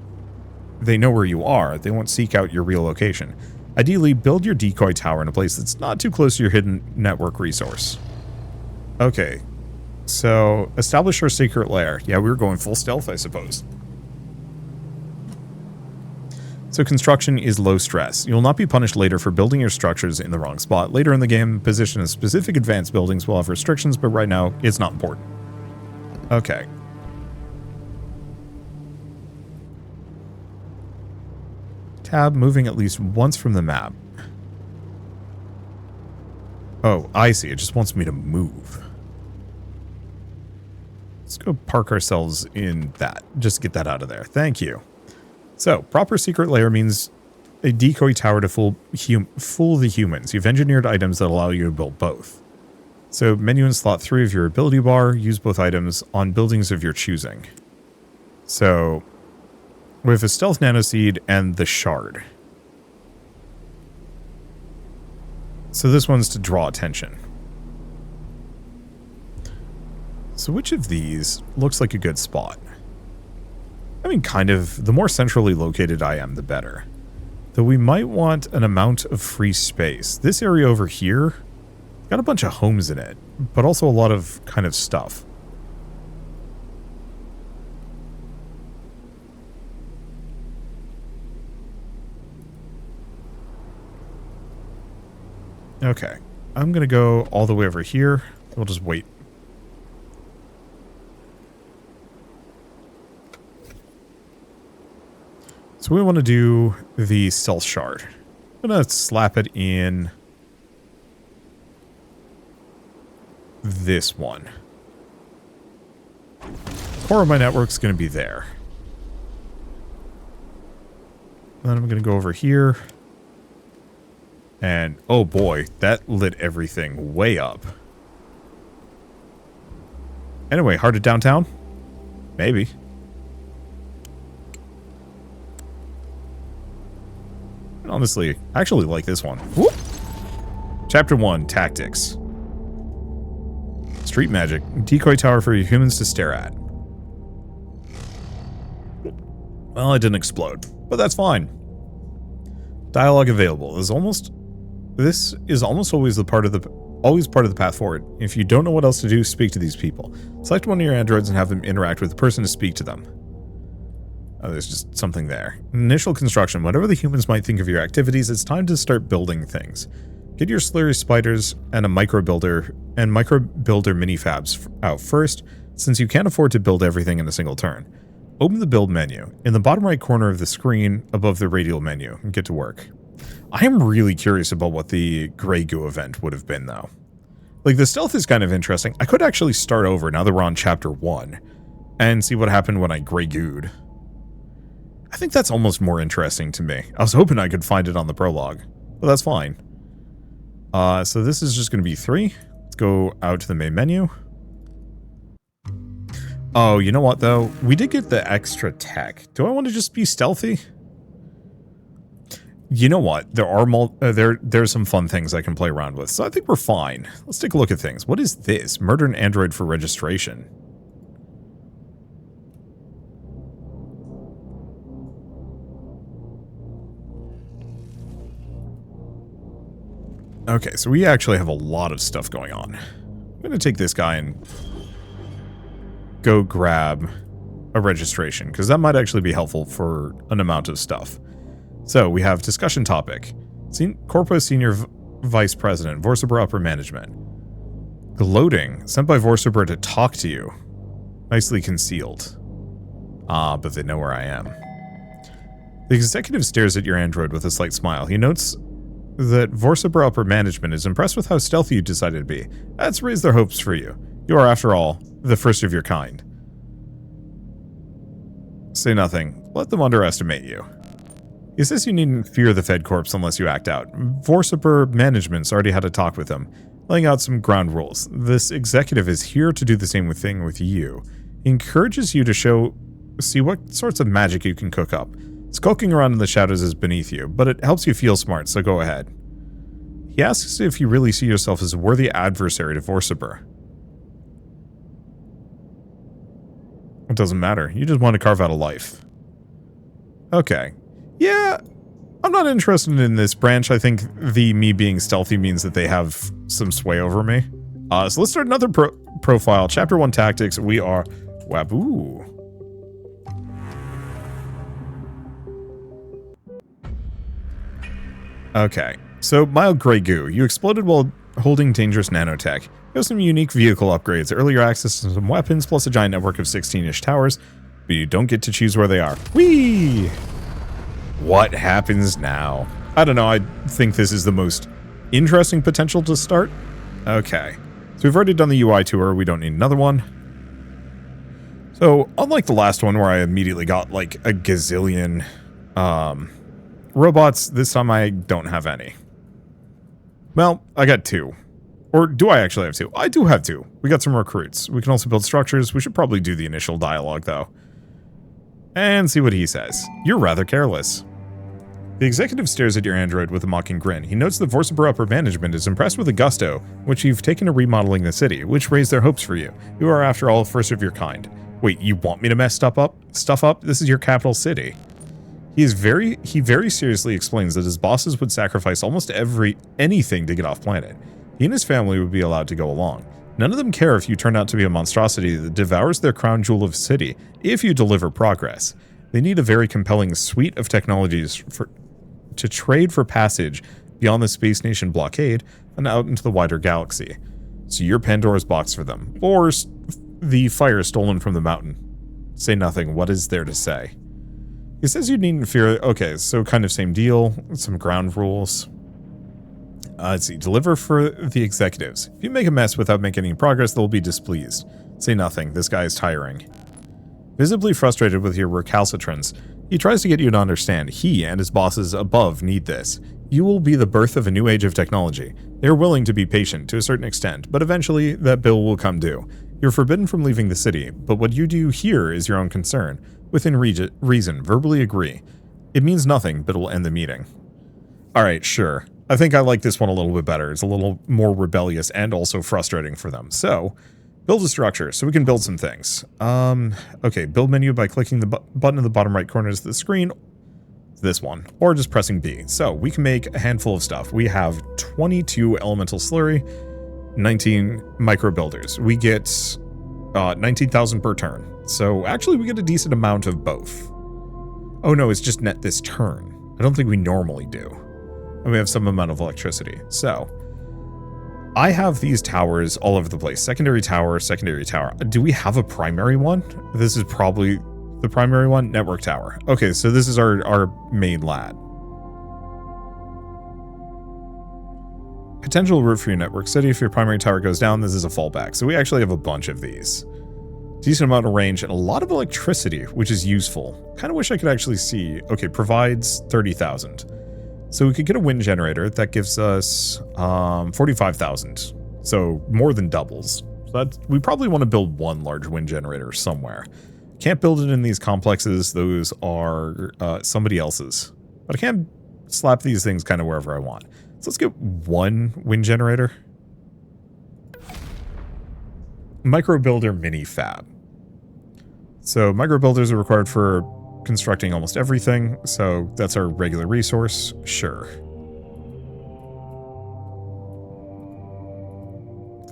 they know where you are, they won't seek out your real location. Ideally, build your decoy tower in a place that's not too close to your hidden network resource. Okay, so establish our secret lair. Yeah, we were going full stealth, I suppose. So construction is low stress. You'll not be punished later for building your structures in the wrong spot. Later in the game, position of specific advanced buildings will have restrictions, but right now, it's not important. Okay. Tab moving at least once from the map. Oh, I see. It just wants me to move. Let's go park ourselves in that. Just get that out of there. Thank you. So, proper secret lair means a decoy tower to fool the humans. You've engineered items that allow you to build both. So, menu in slot 3 of your ability bar. Use both items on buildings of your choosing. So... we have a stealth NanoSeed and the shard. So this one's to draw attention. So which of these looks like a good spot? I mean, kind of. The more centrally located I am, the better. Though we might want an amount of free space. This area over here got a bunch of homes in it, but also a lot of kind of stuff. Okay, I'm going to go all the way over here. We'll just wait. So we want to do the stealth shard. I'm going to slap it in this one. Core of my network's going to be there. Then I'm going to go over here. And, oh boy, that lit everything way up. Anyway, heart of downtown? Maybe. And honestly, I actually like this one. Whoop. Chapter 1, Tactics. Street magic. Decoy tower for humans to stare at. Well, it didn't explode, but that's fine. Dialogue available. This is almost always part of the path forward. If you don't know what else to do, speak to these people. Select one of your androids and have them interact with the person to speak to them. Oh, there's just something there. Initial construction. Whatever the humans might think of your activities, it's time to start building things. Get your slurry spiders and a micro builder minifabs out first, since you can't afford to build everything in a single turn. Open the build menu in the bottom right corner of the screen above the radial menu and get to work. I am really curious about what the Grey Goo event would have been, though. Like, the stealth is kind of interesting. I could actually start over now that we're on chapter 1 and see what happened when I Grey Gooed. I think that's almost more interesting to me. I was hoping I could find it on the prologue, but that's fine. So this is just going to be 3. Let's go out to the main menu. Oh, you know what, though? We did get the extra tech. Do I want to just be stealthy? You know what? There are there's some fun things I can play around with, so I think we're fine. Let's take a look at things. What is this? Murder an android for registration. Okay, so we actually have a lot of stuff going on. I'm going to take this guy and go grab a registration, because that might actually be helpful for an amount of stuff. So, we have discussion topic. Corpo Senior Vice President, Vorsabra Upper Management. Gloating, sent by Vorsabra to talk to you. Nicely concealed. Ah, but they know where I am. The executive stares at your android with a slight smile. He notes that Vorsabra Upper Management is impressed with how stealthy you decided to be. That's raised their hopes for you. You are, after all, the first of your kind. Say nothing. Let them underestimate you. He says you needn't fear the Fed Corps unless you act out. Vorsabra Management's already had a talk with him, laying out some ground rules. This executive is here to do the same thing with you. He encourages you to see what sorts of magic you can cook up. Skulking around in the shadows is beneath you, but it helps you feel smart, so go ahead. He asks if you really see yourself as a worthy adversary to Vorsabra. It doesn't matter. You just want to carve out a life. Okay. Yeah, I'm not interested in this branch. I think me being stealthy means that they have some sway over me. So let's start another profile. Chapter 1 Tactics. We are Waboo. Okay. So, mild Grey Goo. You exploded while holding dangerous nanotech. You have some unique vehicle upgrades, earlier access to some weapons, plus a giant network of 16-ish towers, but you don't get to choose where they are. Whee! What happens now? I don't know, I think this is the most interesting potential to start. Okay. So we've already done the UI tour, we don't need another one. So, unlike the last one where I immediately got like a gazillion robots, this time I don't have any. Well, I got 2. Or do I actually have 2? I do have 2. We got some recruits. We can also build structures. We should probably do the initial dialogue, though. And see what he says. You're rather careless. The executive stares at your android with a mocking grin. He notes that Vorsabra Upper Management is impressed with the gusto which you've taken to remodeling the city, which raised their hopes for you. You are, after all, first of your kind. Wait, you want me to mess stuff up? This is your capital city. He very seriously explains that his bosses would sacrifice almost anything to get off planet. He and his family would be allowed to go along. None of them care if you turn out to be a monstrosity that devours their crown jewel of city, if you deliver progress. They need a very compelling suite of technologies to trade for passage beyond the Space Nation blockade and out into the wider galaxy. So you're Pandora's box for them, or the fire stolen from the mountain. Say nothing. What is there to say? He says you needn't fear. Okay, so kind of same deal. Some ground rules. Let's see. Deliver for the executives. If you make a mess without making any progress, they'll be displeased. Say nothing. This guy is tiring. Visibly frustrated with your recalcitrance, he tries to get you to understand he and his bosses above need this. You will be the birth of a new age of technology. They are willing to be patient to a certain extent, but eventually that bill will come due. You're forbidden from leaving the city, but what you do here is your own concern. Within reason, verbally agree. It means nothing, but it'll end the meeting. Alright, sure. I think I like this one a little bit better. It's a little more rebellious and also frustrating for them. So, build a structure so we can build some things. Okay, build menu by clicking the button in the bottom right corner of the screen. This one. Or just pressing B. So, we can make a handful of stuff. We have 22 elemental slurry, 19 micro builders. We get 19,000 per turn. So, actually we get a decent amount of both. Oh no, it's just net this turn. I don't think we normally do. And we have some amount of electricity. So, I have these towers all over the place. Secondary tower, secondary tower. Do we have a primary one? This is probably the primary one. Network tower. Okay, so this is our main lad. Potential route for your network city. If your primary tower goes down, this is a fallback. So we actually have a bunch of these. Decent amount of range and a lot of electricity, which is useful. Kind of wish I could actually see. Okay, provides 30,000. So we could get a wind generator that gives us 45,000. So more than doubles. So we probably want to build one large wind generator somewhere. Can't build it in these complexes. Those are somebody else's. But I can slap these things kind of wherever I want. So let's get one wind generator. Micro builder mini fab. So micro builders are required for constructing almost everything, so that's our regular resource. Sure.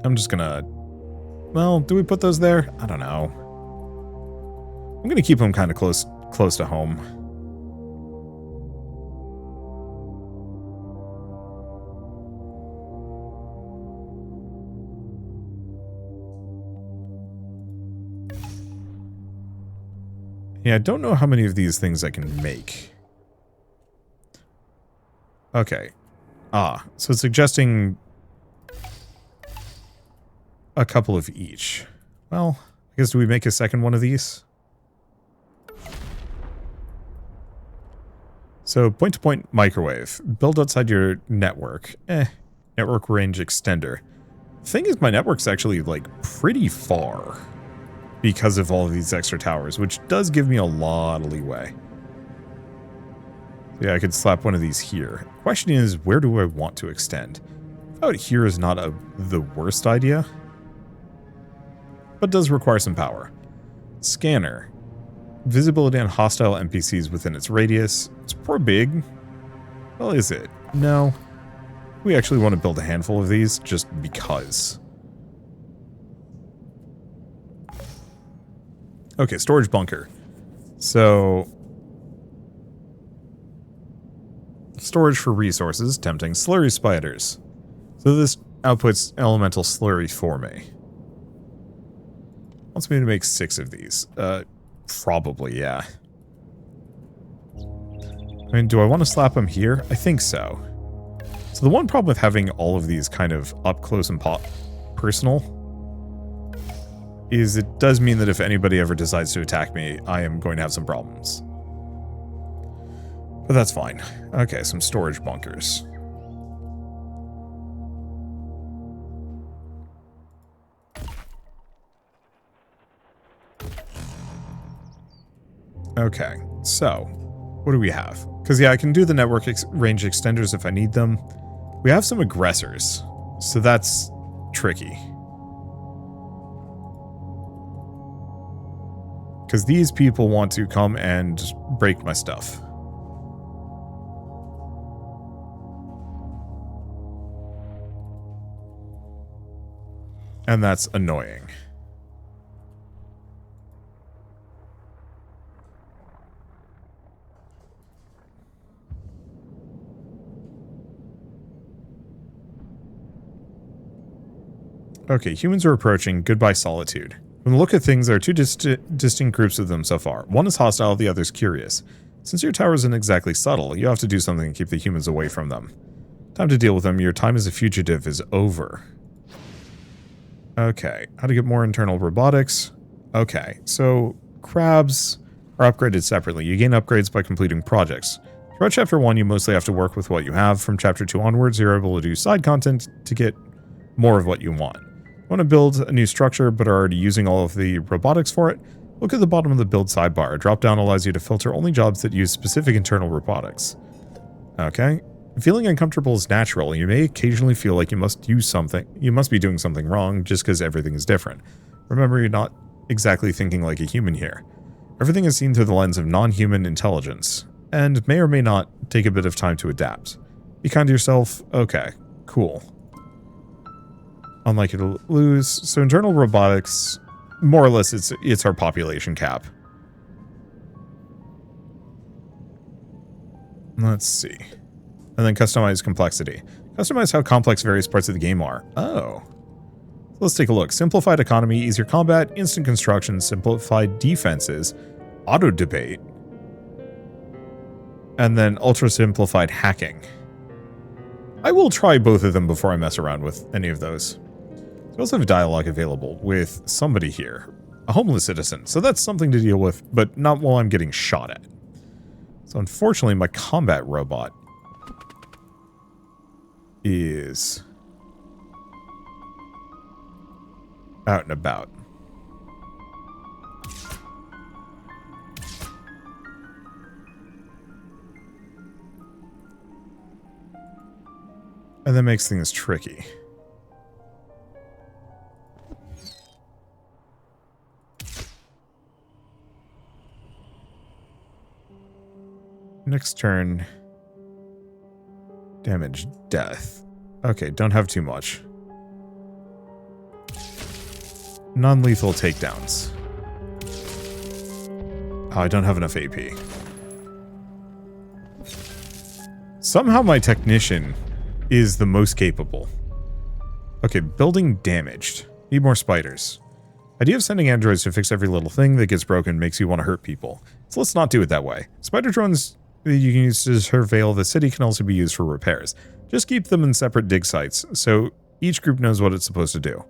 I'm just gonna... Well, do we put those there? I don't know. I'm gonna keep them kind of close to home. Yeah, I don't know how many of these things I can make. Okay. So it's suggesting a couple of each. Well, I guess do we make a second one of these? So point-to-point microwave. Build outside your network. Network range extender. Thing is, my network's actually, like, pretty far. Because of all of these extra towers, which does give me a lot of leeway. Yeah, I could slap one of these here. Question is, where do I want to extend? Out here is not the worst idea, but does require some power. Scanner. Visibility on hostile NPCs within its radius. It's pretty big. Well, is it? No. We actually want to build a handful of these, just because. Okay, storage bunker. So, storage for resources, tempting. Slurry spiders. So this outputs elemental slurry for me. Wants me to make 6 of these. Probably, yeah. I mean, do I want to slap them here? I think so. So the one problem with having all of these kind of up close and personal is it does mean that if anybody ever decides to attack me, I am going to have some problems. But that's fine. Okay, some storage bunkers. Okay, so what do we have? Because yeah, I can do the network range extenders if I need them. We have some aggressors, so that's tricky. Because these people want to come and break my stuff. And that's annoying. Okay, humans are approaching. Goodbye, solitude. From the look of things, there are two distinct groups of them so far. One is hostile, the other is curious. Since your tower isn't exactly subtle, you have to do something to keep the humans away from them. Time to deal with them. Your time as a fugitive is over. Okay, how to get more internal robotics. Okay, so crabs are upgraded separately. You gain upgrades by completing projects. Throughout Chapter 1, you mostly have to work with what you have. From Chapter 2 onwards, you're able to do side content to get more of what you want. You want to build a new structure, but are already using all of the robotics for it? Look at the bottom of the build sidebar. A drop-down allows you to filter only jobs that use specific internal robotics. Okay. Feeling uncomfortable is natural. You may occasionally feel like you must do something. You must be doing something wrong just because everything is different. Remember, you're not exactly thinking like a human here. Everything is seen through the lens of non-human intelligence, and may or may not take a bit of time to adapt. Be kind to yourself. Okay, cool. Unlikely to lose. So internal robotics, more or less, it's our population cap. Let's see. And then customize complexity. Customize how complex various parts of the game are. Oh. So let's take a look. Simplified economy, easier combat, instant construction, simplified defenses, auto debate, and then ultra simplified hacking. I will try both of them before I mess around with any of those. We also have dialogue available with somebody here, a homeless citizen. So that's something to deal with, but not while I'm getting shot at. So unfortunately, my combat robot is out and about. And that makes things tricky. Next turn. Damage, death. Okay, don't have too much. Non-lethal takedowns. Oh, I don't have enough AP. Somehow my technician is the most capable. Okay, building damaged. Need more spiders. Idea of sending androids to fix every little thing that gets broken makes you want to hurt people. So let's not do it that way. Spider drones that you can use to surveil the city can also be used for repairs. Just keep them in separate dig sites, so each group knows what it's supposed to do.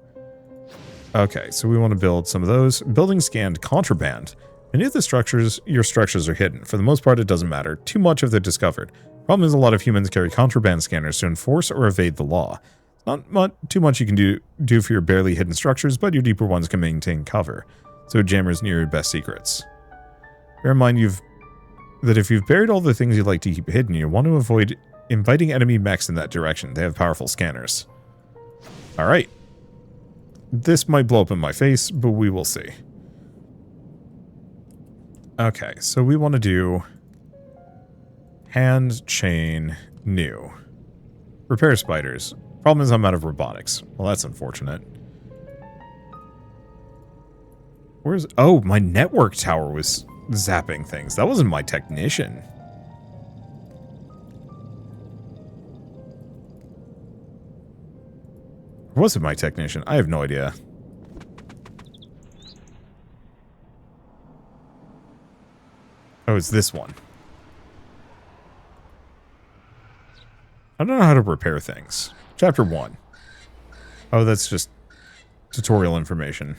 Okay, so we want to build some of those. Building scanned contraband. Many of the structures, your structures are hidden. For the most part, it doesn't matter. Too much of they're discovered. Problem is a lot of humans carry contraband scanners to enforce or evade the law. Not too much you can do for your barely hidden structures, but your deeper ones can maintain cover. So jammers near your best secrets. Bear in mind that if you've buried all the things you'd like to keep hidden, you want to avoid inviting enemy mechs in that direction. They have powerful scanners. Alright. This might blow up in my face, but we will see. Okay, so we want to do hand, chain, new. Repair spiders. Problem is I'm out of robotics. Well, that's unfortunate. Where's... Oh, my network tower was zapping things. That wasn't my technician. Or was it my technician? I have no idea. Oh, it's this one. I don't know how to repair things. Chapter 1. Oh, that's just tutorial information.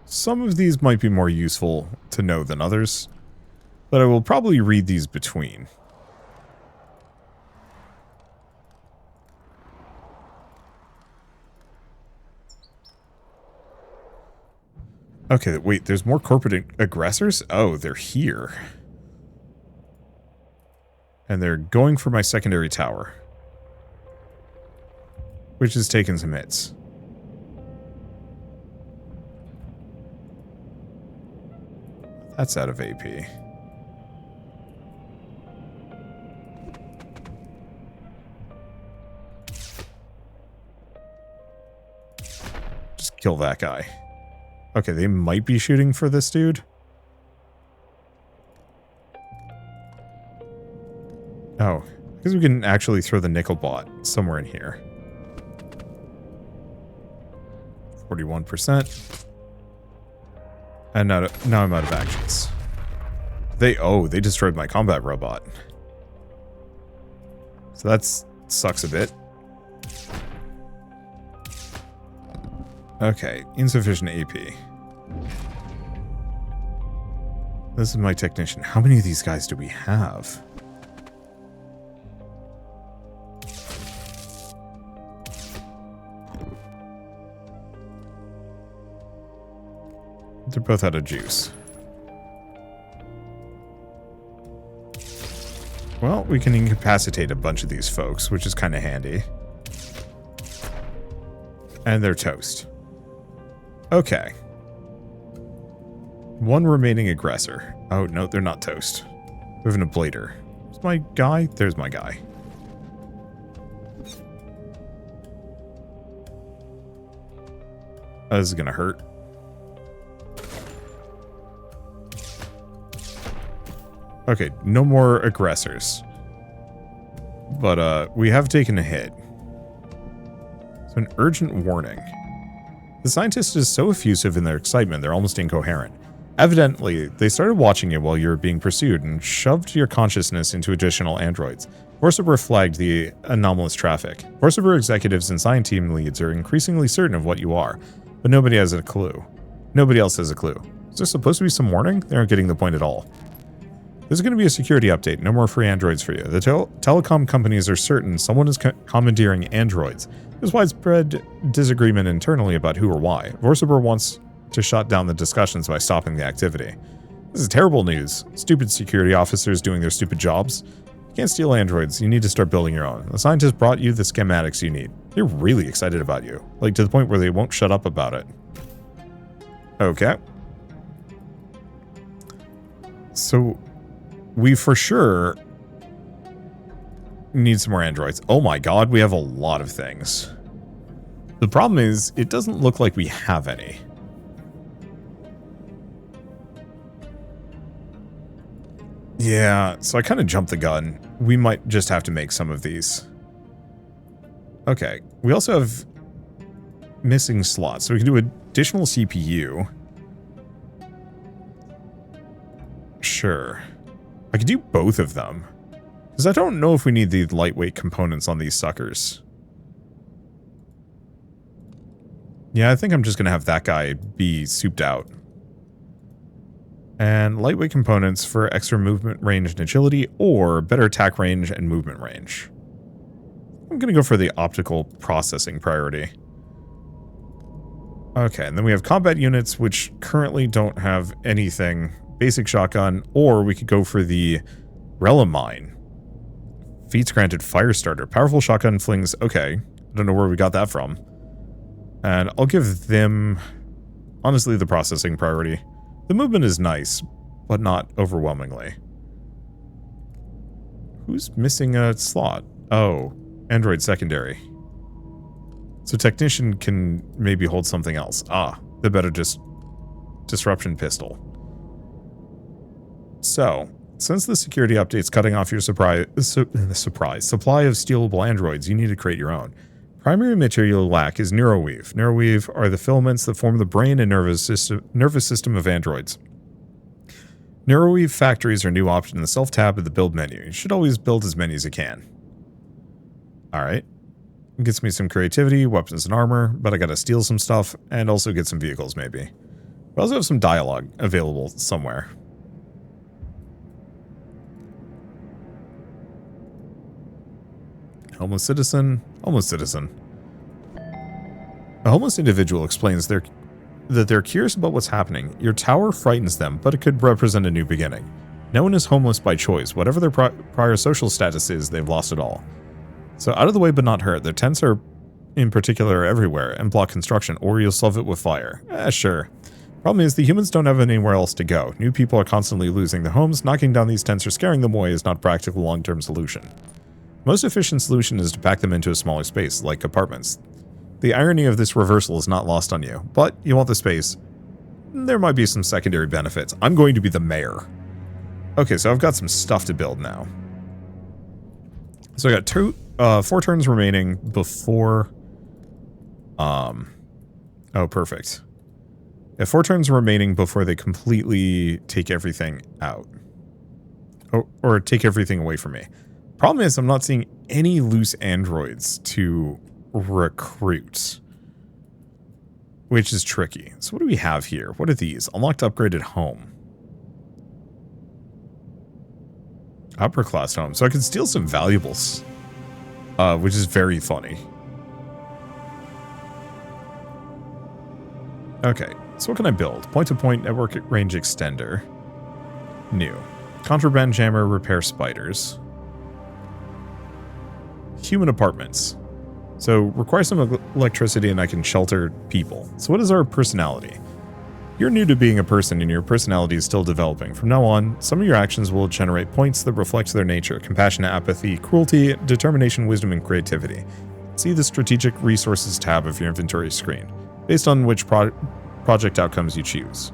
Some of these might be more useful to know than others, but I will probably read these between. Okay, wait, there's more corporate aggressors? Oh, they're here. And they're going for my secondary tower, which has taken some hits. That's out of AP. Just kill that guy. Okay, they might be shooting for this dude. Oh, because we can actually throw the nickel bot somewhere in here. 41%. And now I'm out of actions. They destroyed my combat robot. So that sucks a bit. Okay, insufficient AP. This is my technician. How many of these guys do we have? They're both out of juice. Well, we can incapacitate a bunch of these folks, which is kind of handy. And they're toast. Okay. One remaining aggressor. Oh, no, they're not toast. We have an obliter. Where's my guy? There's my guy. Oh, this is gonna hurt. Okay, no more aggressors. But, we have taken a hit. So an urgent warning. The scientist is so effusive in their excitement, they're almost incoherent. Evidently, they started watching you while you were being pursued and shoved your consciousness into additional androids. Forciber flagged the anomalous traffic. Forciber executives and science team leads are increasingly certain of what you are, but nobody has a clue. Nobody else has a clue. Is there supposed to be some warning? They aren't getting the point at all. There's going to be a security update. No more free androids for you. The telecom companies are certain someone is commandeering androids. There's widespread disagreement internally about who or why. Forciber wants to shut down the discussions by stopping the activity. This is terrible news. Stupid security officers doing their stupid jobs. You can't steal androids. You need to start building your own. The scientists brought you the schematics you need. They're really excited about you. Like, to the point where they won't shut up about it. Okay. So, we for sure need some more androids. Oh my god, we have a lot of things. The problem is, it doesn't look like we have any. Yeah, so I kind of jumped the gun. We might just have to make some of these. Okay, we also have missing slots, so we can do additional CPU. Sure. I could do both of them. Because I don't know if we need the lightweight components on these suckers. Yeah, I think I'm just going to have that guy be souped out. And lightweight components for extra movement range and agility, or better attack range and movement range. I'm going to go for the optical processing priority. Okay, and then we have combat units, which currently don't have anything. Basic shotgun, or we could go for the Relamine. Feats granted Firestarter. Powerful shotgun flings. Okay, I don't know where we got that from. And I'll give them, honestly, the processing priority. The movement is nice, but not overwhelmingly. Who's missing a slot? Oh, Android secondary. So technician can maybe hold something else. Ah, the better just disruption pistol. So, since the security update's cutting off your supply of stealable androids, you need to create your own. Primary material you lack is neuroweave. Neuroweave are the filaments that form the brain and nervous system of androids. Neuroweave factories are a new option in the self-tab of the build menu. You should always build as many as you can. Alright. Gets me some creativity, weapons and armor, but I gotta steal some stuff, and also get some vehicles maybe. We also have some dialogue available somewhere. Homeless citizen, homeless citizen. A homeless individual explains that they're curious about what's happening. Your tower frightens them, but it could represent a new beginning. No one is homeless by choice. Whatever their prior social status is, they've lost it all. So out of the way but not hurt. Their tents are, in particular, everywhere and block construction, or you'll solve it with fire. Sure. Problem is, the humans don't have anywhere else to go. New people are constantly losing their homes. Knocking down these tents or scaring them away is not a practical long-term solution. Most efficient solution is to pack them into a smaller space, like apartments. The irony of this reversal is not lost on you, but you want the space. There might be some secondary benefits. I'm going to be the mayor. Okay, so I've got some stuff to build now. So I got 4 turns remaining before... Oh, perfect. Yeah, 4 turns remaining before they completely take everything out. Or take everything away from me. Problem is, I'm not seeing any loose androids to recruit. Which is tricky. So what do we have here? What are these? Unlocked upgraded home. Upper class home. So I can steal some valuables. Which is very funny. Okay, so what can I build? Point-to-point network range extender. New. Contraband jammer, repair spiders. Human apartments. So, require some electricity and I can shelter people. So what is our personality? You're new to being a person and your personality is still developing. From now on, some of your actions will generate points that reflect their nature. Compassion, apathy, cruelty, determination, wisdom, and creativity. See the strategic resources tab of your inventory screen, based on which project outcomes you choose.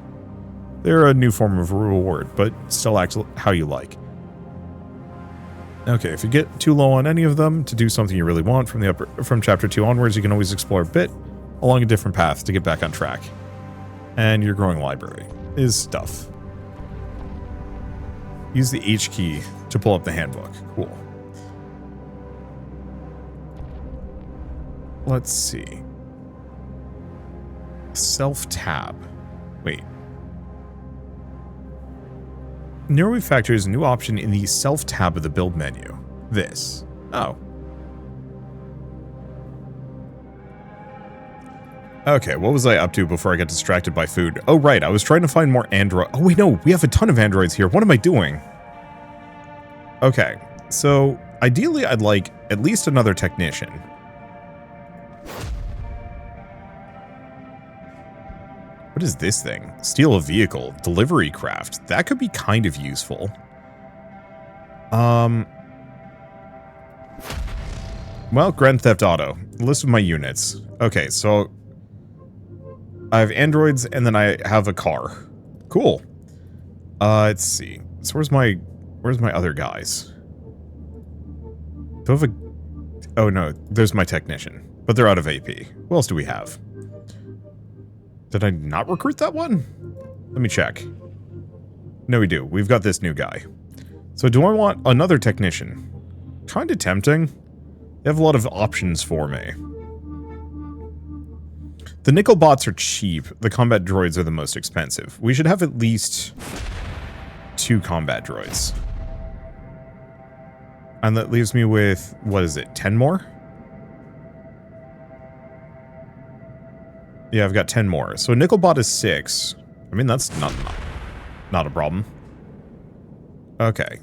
They're a new form of reward, but still act how you like. Okay, if you get too low on any of them to do something you really want from chapter 2 onwards, you can always explore a bit along a different path to get back on track. And your growing library is stuff. Use the H key to pull up the handbook. Cool. Let's see. Self-tab. Wait. Narrowing factor is a new option in the self-tab of the build menu. This. Oh. Okay, what was I up to before I got distracted by food? Oh, right, I was trying to find more android. Oh, wait, no, we have a ton of androids here. What am I doing? Okay, so ideally I'd like at least another technician. What is this thing? Steal a vehicle. Delivery craft. That could be kind of useful. Well, Grand Theft Auto. List of my units. Okay, so I have androids and then I have a car. Cool. Let's see. So where's my other guys? Do I have a... Oh no, there's my technician. But they're out of AP. What else do we have? Did I not recruit that one? Let me check. No, we do. We've got this new guy. So do I want another technician? Kind of tempting. They have a lot of options for me. The nickel bots are cheap. The combat droids are the most expensive. We should have at least 2 combat droids. And that leaves me with, what is it, 10 more? Yeah, I've got 10 more. So a nickel bot is 6. I mean, that's not a problem. Okay.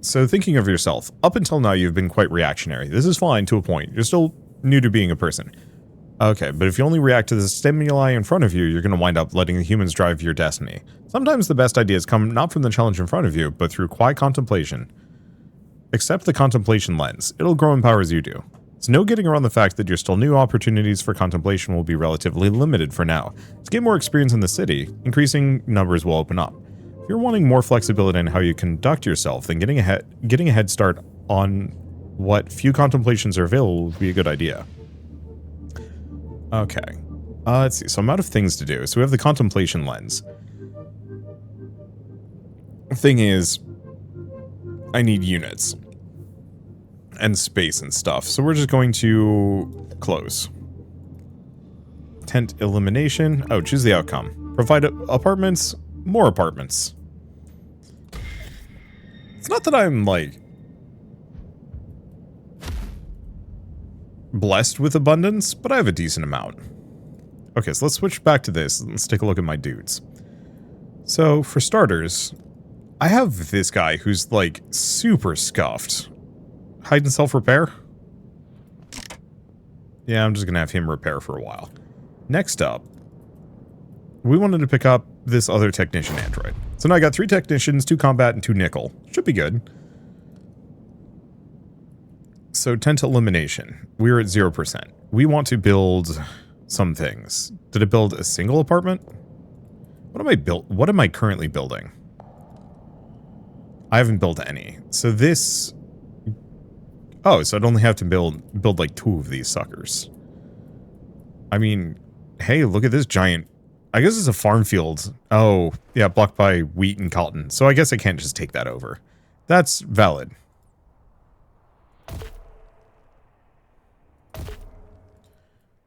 So thinking of yourself, up until now you've been quite reactionary. This is fine to a point. You're still new to being a person. Okay, but if you only react to the stimuli in front of you, you're going to wind up letting the humans drive your destiny. Sometimes the best ideas come not from the challenge in front of you, but through quiet contemplation. Accept the contemplation lens. It'll grow in power as you do. There's no getting around the fact that you're still new. Opportunities for contemplation will be relatively limited for now. To get more experience in the city, increasing numbers will open up. If you're wanting more flexibility in how you conduct yourself, then getting a head start on what few contemplations are available would be a good idea. Okay. Let's see. So I'm out of things to do. So we have the contemplation lens. The thing is, I need units. And space and stuff. So we're just going to close. Tent elimination. Oh, choose the outcome. Provide apartments. More apartments. It's not that I'm, like, blessed with abundance, but I have a decent amount. Okay, so let's switch back to this. Let's take a look at my dudes. So, for starters, I have this guy who's, like, super scuffed. Hide and self-repair? Yeah, I'm just gonna have him repair for a while. Next up, we wanted to pick up this other technician android. So now I got 3 technicians, 2 combat, and 2 nickel. Should be good. So tent elimination. We're at 0%. We want to build some things. Did it build a single apartment? What am I currently building? I haven't built any. So this... Oh, so I'd only have to build like 2 of these suckers. I mean, hey, look at this giant I guess it's a farm field. Oh, yeah, blocked by wheat and cotton. So I guess I can't just take that over. That's valid.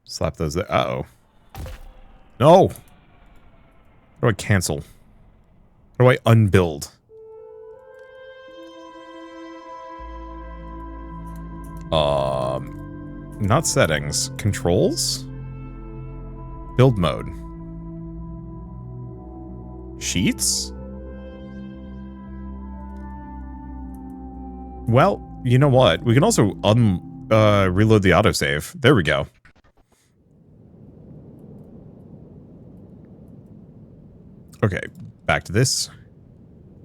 Slap those there. Uh-oh. No! How do I cancel? How do I unbuild? Not settings. Controls? Build mode. Sheets? Well, you know what? We can also reload the autosave. There we go. Okay, back to this.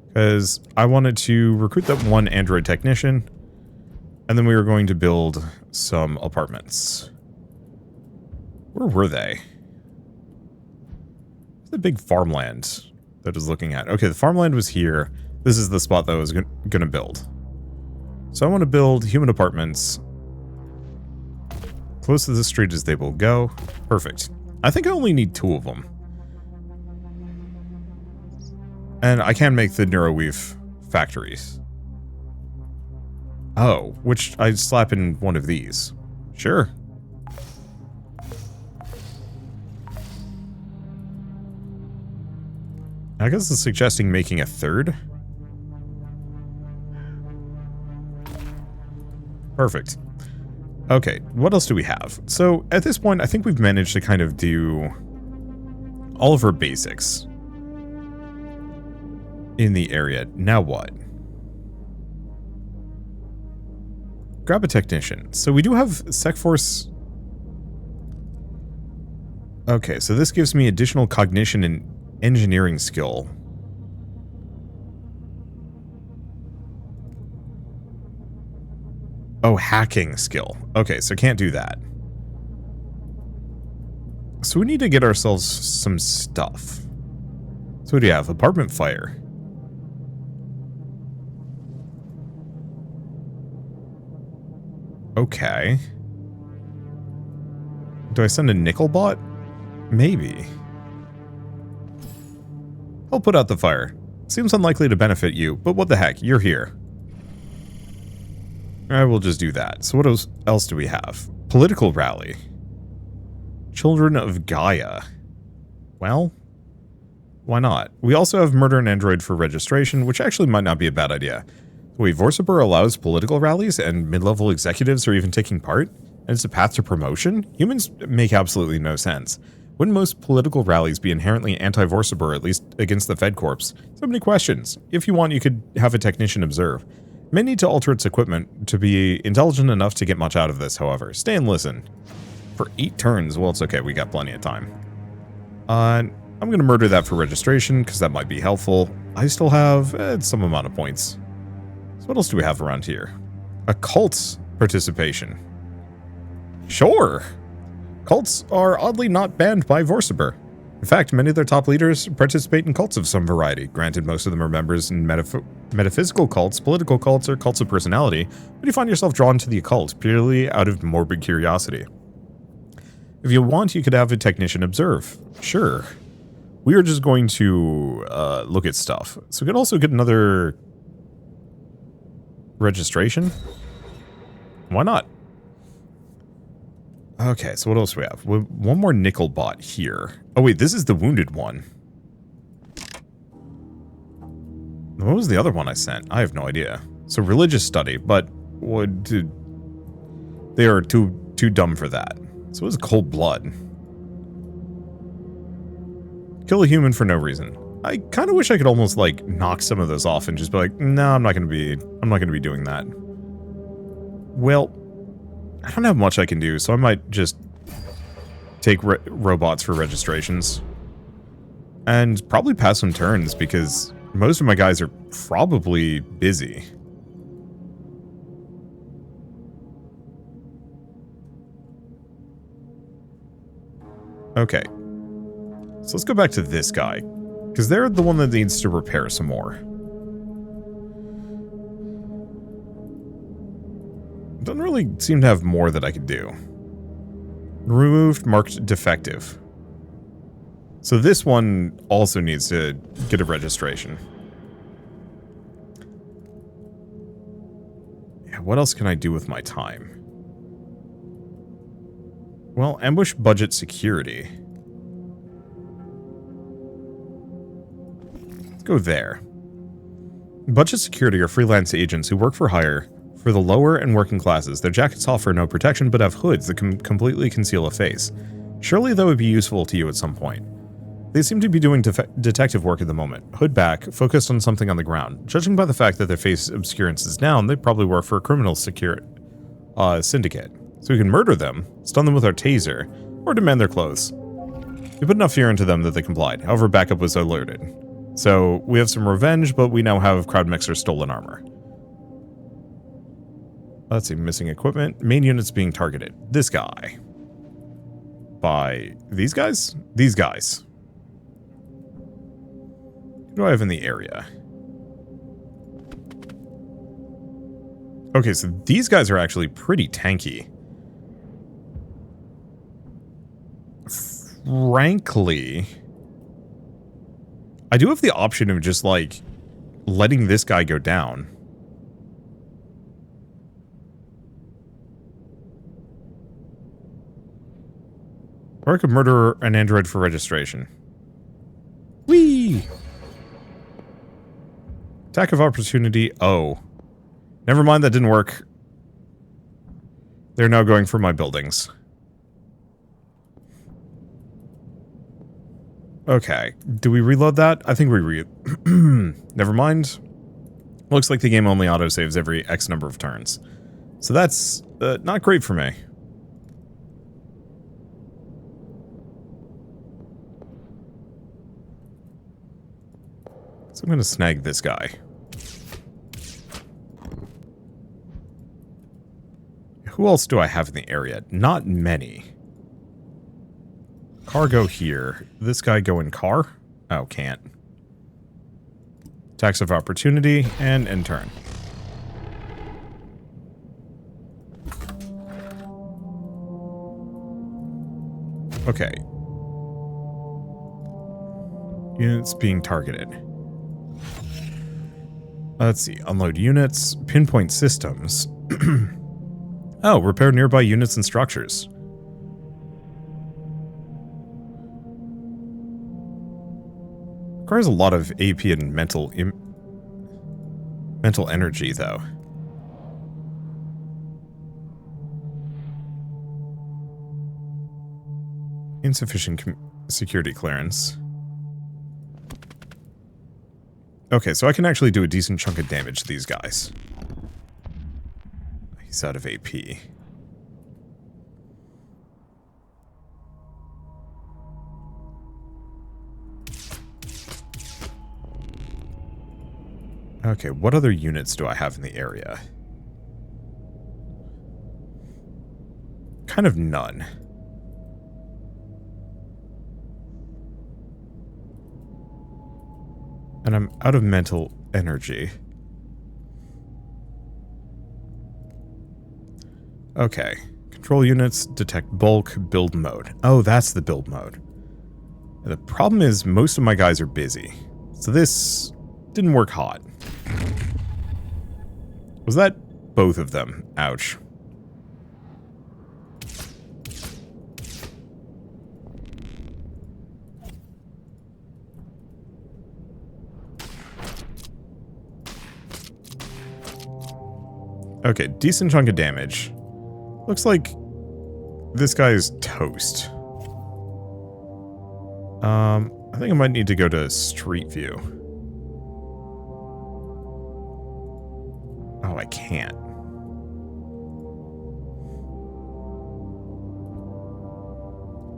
Because I wanted to recruit that one android technician, and then we were going to build some apartments. Where were they? The big farmland that I was looking at. Okay, the farmland was here. This is the spot that I was going to build. So I want to build human apartments close to the street as they will go. Perfect. I think I only need 2 of them. And I can make the NeuroWeave factories. Oh, which I slap in one of these. Sure. I guess it's suggesting making a 3rd. Perfect. Okay, what else do we have? So, at this point, I think we've managed to kind of do all of our basics in the area. Now what? Grab a technician. So we do have SecForce. Okay, so this gives me additional cognition and engineering skill. Oh, hacking skill. Okay, so can't do that. So we need to get ourselves some stuff. So what do you have? Apartment fire. Okay. Do I send a nickel bot? Maybe. I'll put out the fire. Seems unlikely to benefit you, but what the heck, you're here. I will just do that. So what else do we have? Political rally. Children of Gaia. Well, why not? We also have murder an android for registration, which actually might not be a bad idea. Wait, Vorsiber allows political rallies and mid-level executives are even taking part? And it's a path to promotion? Humans make absolutely no sense. Wouldn't most political rallies be inherently anti-Vorsiber, at least against the Fed Corps? So many questions. If you want, you could have a technician observe. It may need to alter its equipment to be intelligent enough to get much out of this, however. Stay and listen. For 8 turns, well, it's okay, we got plenty of time. I'm going to murder that for registration, because that might be helpful. I still have some amount of points. So what else do we have around here? A cult participation. Sure. Cults are oddly not banned by Vorsiber. In fact, many of their top leaders participate in cults of some variety. Granted, most of them are members in metaphysical cults, political cults, or cults of personality, but you find yourself drawn to the occult purely out of morbid curiosity. If you want, you could have a technician observe. Sure. We are just going to look at stuff. So we could also get another registration. Why not? Okay, so what else do we have? One more nickel bot here. Oh wait, this is the wounded one. What was the other one I sent? I have no idea. So religious study, but they are too dumb for that. So it was cold blood. Kill a human for no reason. I kind of wish I could almost like knock some of those off and just be like, no, I'm not gonna be doing that. Well, I don't have much I can do, so I might just take robots for registrations. And probably pass some turns, because most of my guys are probably busy. Okay. So let's go back to this guy, because they're the one that needs to repair some more. Doesn't really seem to have more that I could do. Removed, marked defective. So this one also needs to get a registration. Yeah, what else can I do with my time? Well, ambush budget security. Let's go there. Budget security are freelance agents who work for hire for the lower and working classes. Their jackets offer no protection but have hoods that can completely conceal a face. Surely that would be useful to you at some point. They seem to be doing detective work at the moment. Hood back, focused on something on the ground. Judging by the fact that their face obscurance is down, they probably work for a criminal syndicate. So we can murder them, stun them with our taser, or demand their clothes. We put enough fear into them that they complied. However, backup was alerted. So we have some revenge, but we now have Crowd Mixer's stolen armor. Let's see, missing equipment. Main units being targeted. This guy. By these guys? These guys. Who do I have in the area? Okay, so these guys are actually pretty tanky. Frankly, I do have the option of just, like, letting this guy go down. Or I could murder an android for registration. Whee! Attack of opportunity. Oh. Never mind, that didn't work. They're now going for my buildings. Okay. Do we reload that? I think we Never mind. Looks like the game only autosaves every X number of turns. So that's not great for me. So I'm going to snag this guy. Who else do I have in the area? Not many. Cargo here. This guy go in car? Oh, can't. Tax of opportunity and end turn. Okay. Units being targeted. Let's see. Unload units. Pinpoint systems. Oh, repair nearby units and structures. Requires a lot of AP and mental energy, though. Insufficient security clearance. Okay, so I can actually do a decent chunk of damage to these guys. He's out of AP. Okay, what other units do I have in the area? Kind of none. And I'm out of mental energy. Okay. Control units, detect bulk, build mode. Oh, that's the build mode. The problem is most of my guys are busy. So this didn't work hot. Was that both of them? Ouch. Okay, decent chunk of damage. Looks like this guy is toast. I think I might need to go to Street View. Oh, I can't.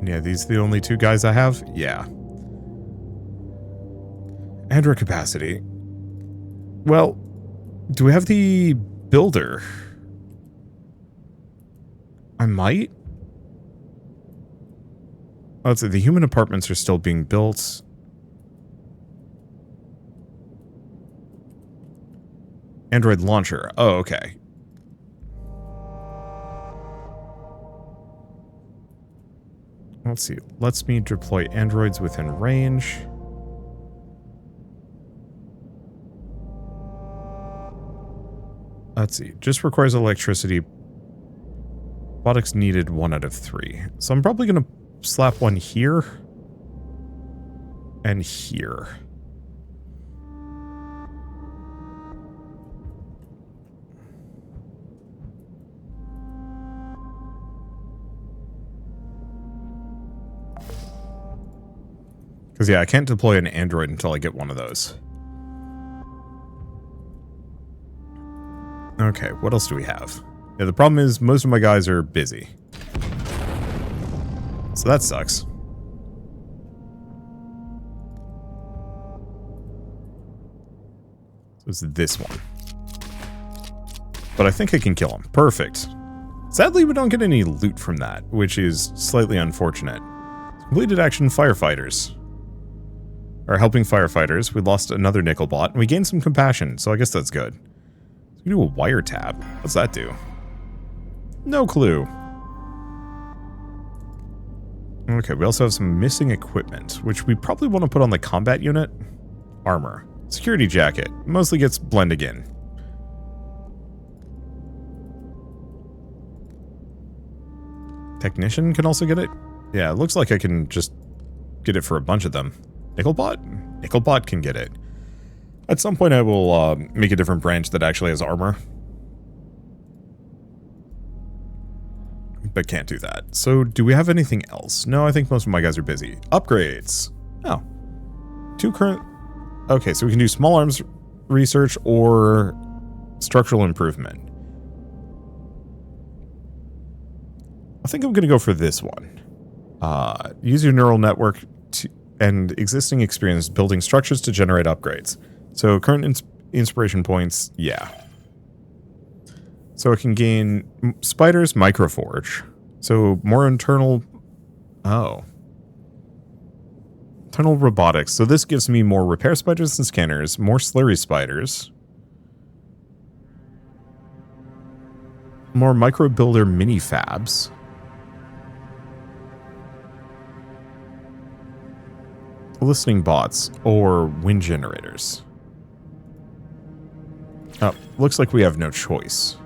Yeah, these are the only two guys I have? Yeah. Android capacity. Well, do we have the builder? I might? Oh, let's see, the human apartments are still being built. Android launcher. Oh, okay. Let's see. Lets me deploy androids within range. Let's see. Just requires electricity. Robotics needed 1 out of 3. So I'm probably going to slap one here. And here. Because, yeah, I can't deploy an android until I get one of those. Okay, what else do we have? Yeah, the problem is most of my guys are busy. So that sucks. So it's this one. But I think I can kill him. Perfect. Sadly, we don't get any loot from that, which is slightly unfortunate. Completed action firefighters. Or helping firefighters. We lost another nickel bot, and we gained some compassion, so I guess that's good. So we do a wiretap. What's that do? No clue. Okay, we also have some missing equipment, which we probably want to put on the combat unit. Armor. Security jacket. Mostly gets blended in. Technician can also get it? Yeah, it looks like I can just get it for a bunch of them. Nickelbot? Nickelbot can get it. At some point I will make a different branch that actually has armor. But can't do that. So do we have anything else? No, I think most of my guys are busy. Upgrades. Oh. 2 current... Okay, so we can do small arms research or structural improvement. I think I'm going to go for this one. Use your neural network and existing experience building structures to generate upgrades. So current inspiration points, yeah. So it can gain spiders, microforge. So more internal... Oh. Internal robotics. So this gives me more repair spiders and scanners, more slurry spiders. More micro builder mini fabs. Listening bots or wind generators. Oh, looks like we have no choice.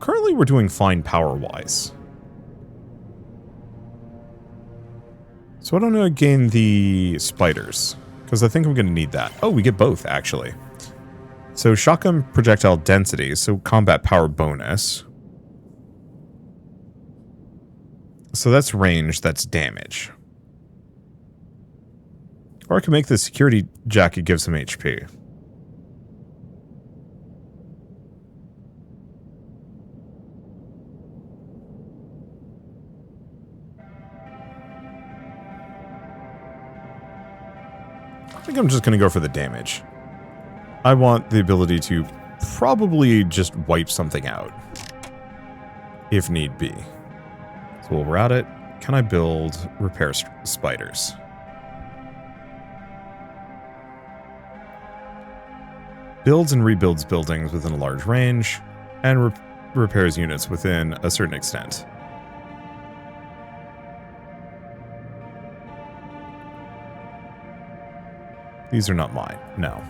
Currently we're doing fine power-wise. So I don't know again the spiders, because I think I'm going to need that. Oh, we get both, actually. So shotgun projectile density, so combat power bonus. So that's range, that's damage. Or I can make the security jacket give some HP. I think I'm just going to go for the damage. I want the ability to probably just wipe something out. If need be. So we'll route it. Can I build repair spiders? Builds and rebuilds buildings within a large range, and repairs units within a certain extent. These are not mine, no.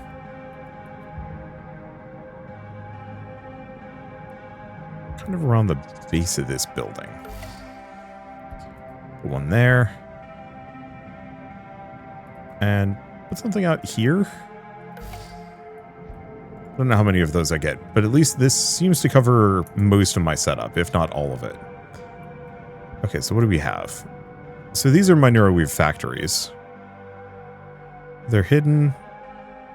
Kind of around the base of this building. Put one there. And put something out here. I don't know how many of those I get, but at least this seems to cover most of my setup, if not all of it. Okay, so what do we have? So these are my NeuroWeave factories. They're hidden.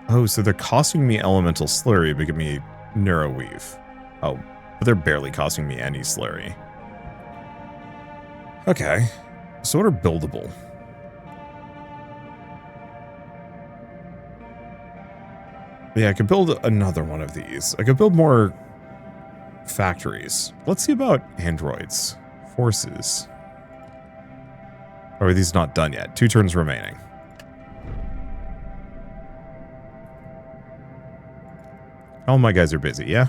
Oh, so they're costing me elemental slurry, but give me NeuroWeave. Oh, but they're barely costing me any slurry. Okay, so what are buildable? Yeah, I could build another one of these. I could build more factories. Let's see about androids. Forces. Or are these not done yet? 2 turns remaining. All my guys are busy, yeah?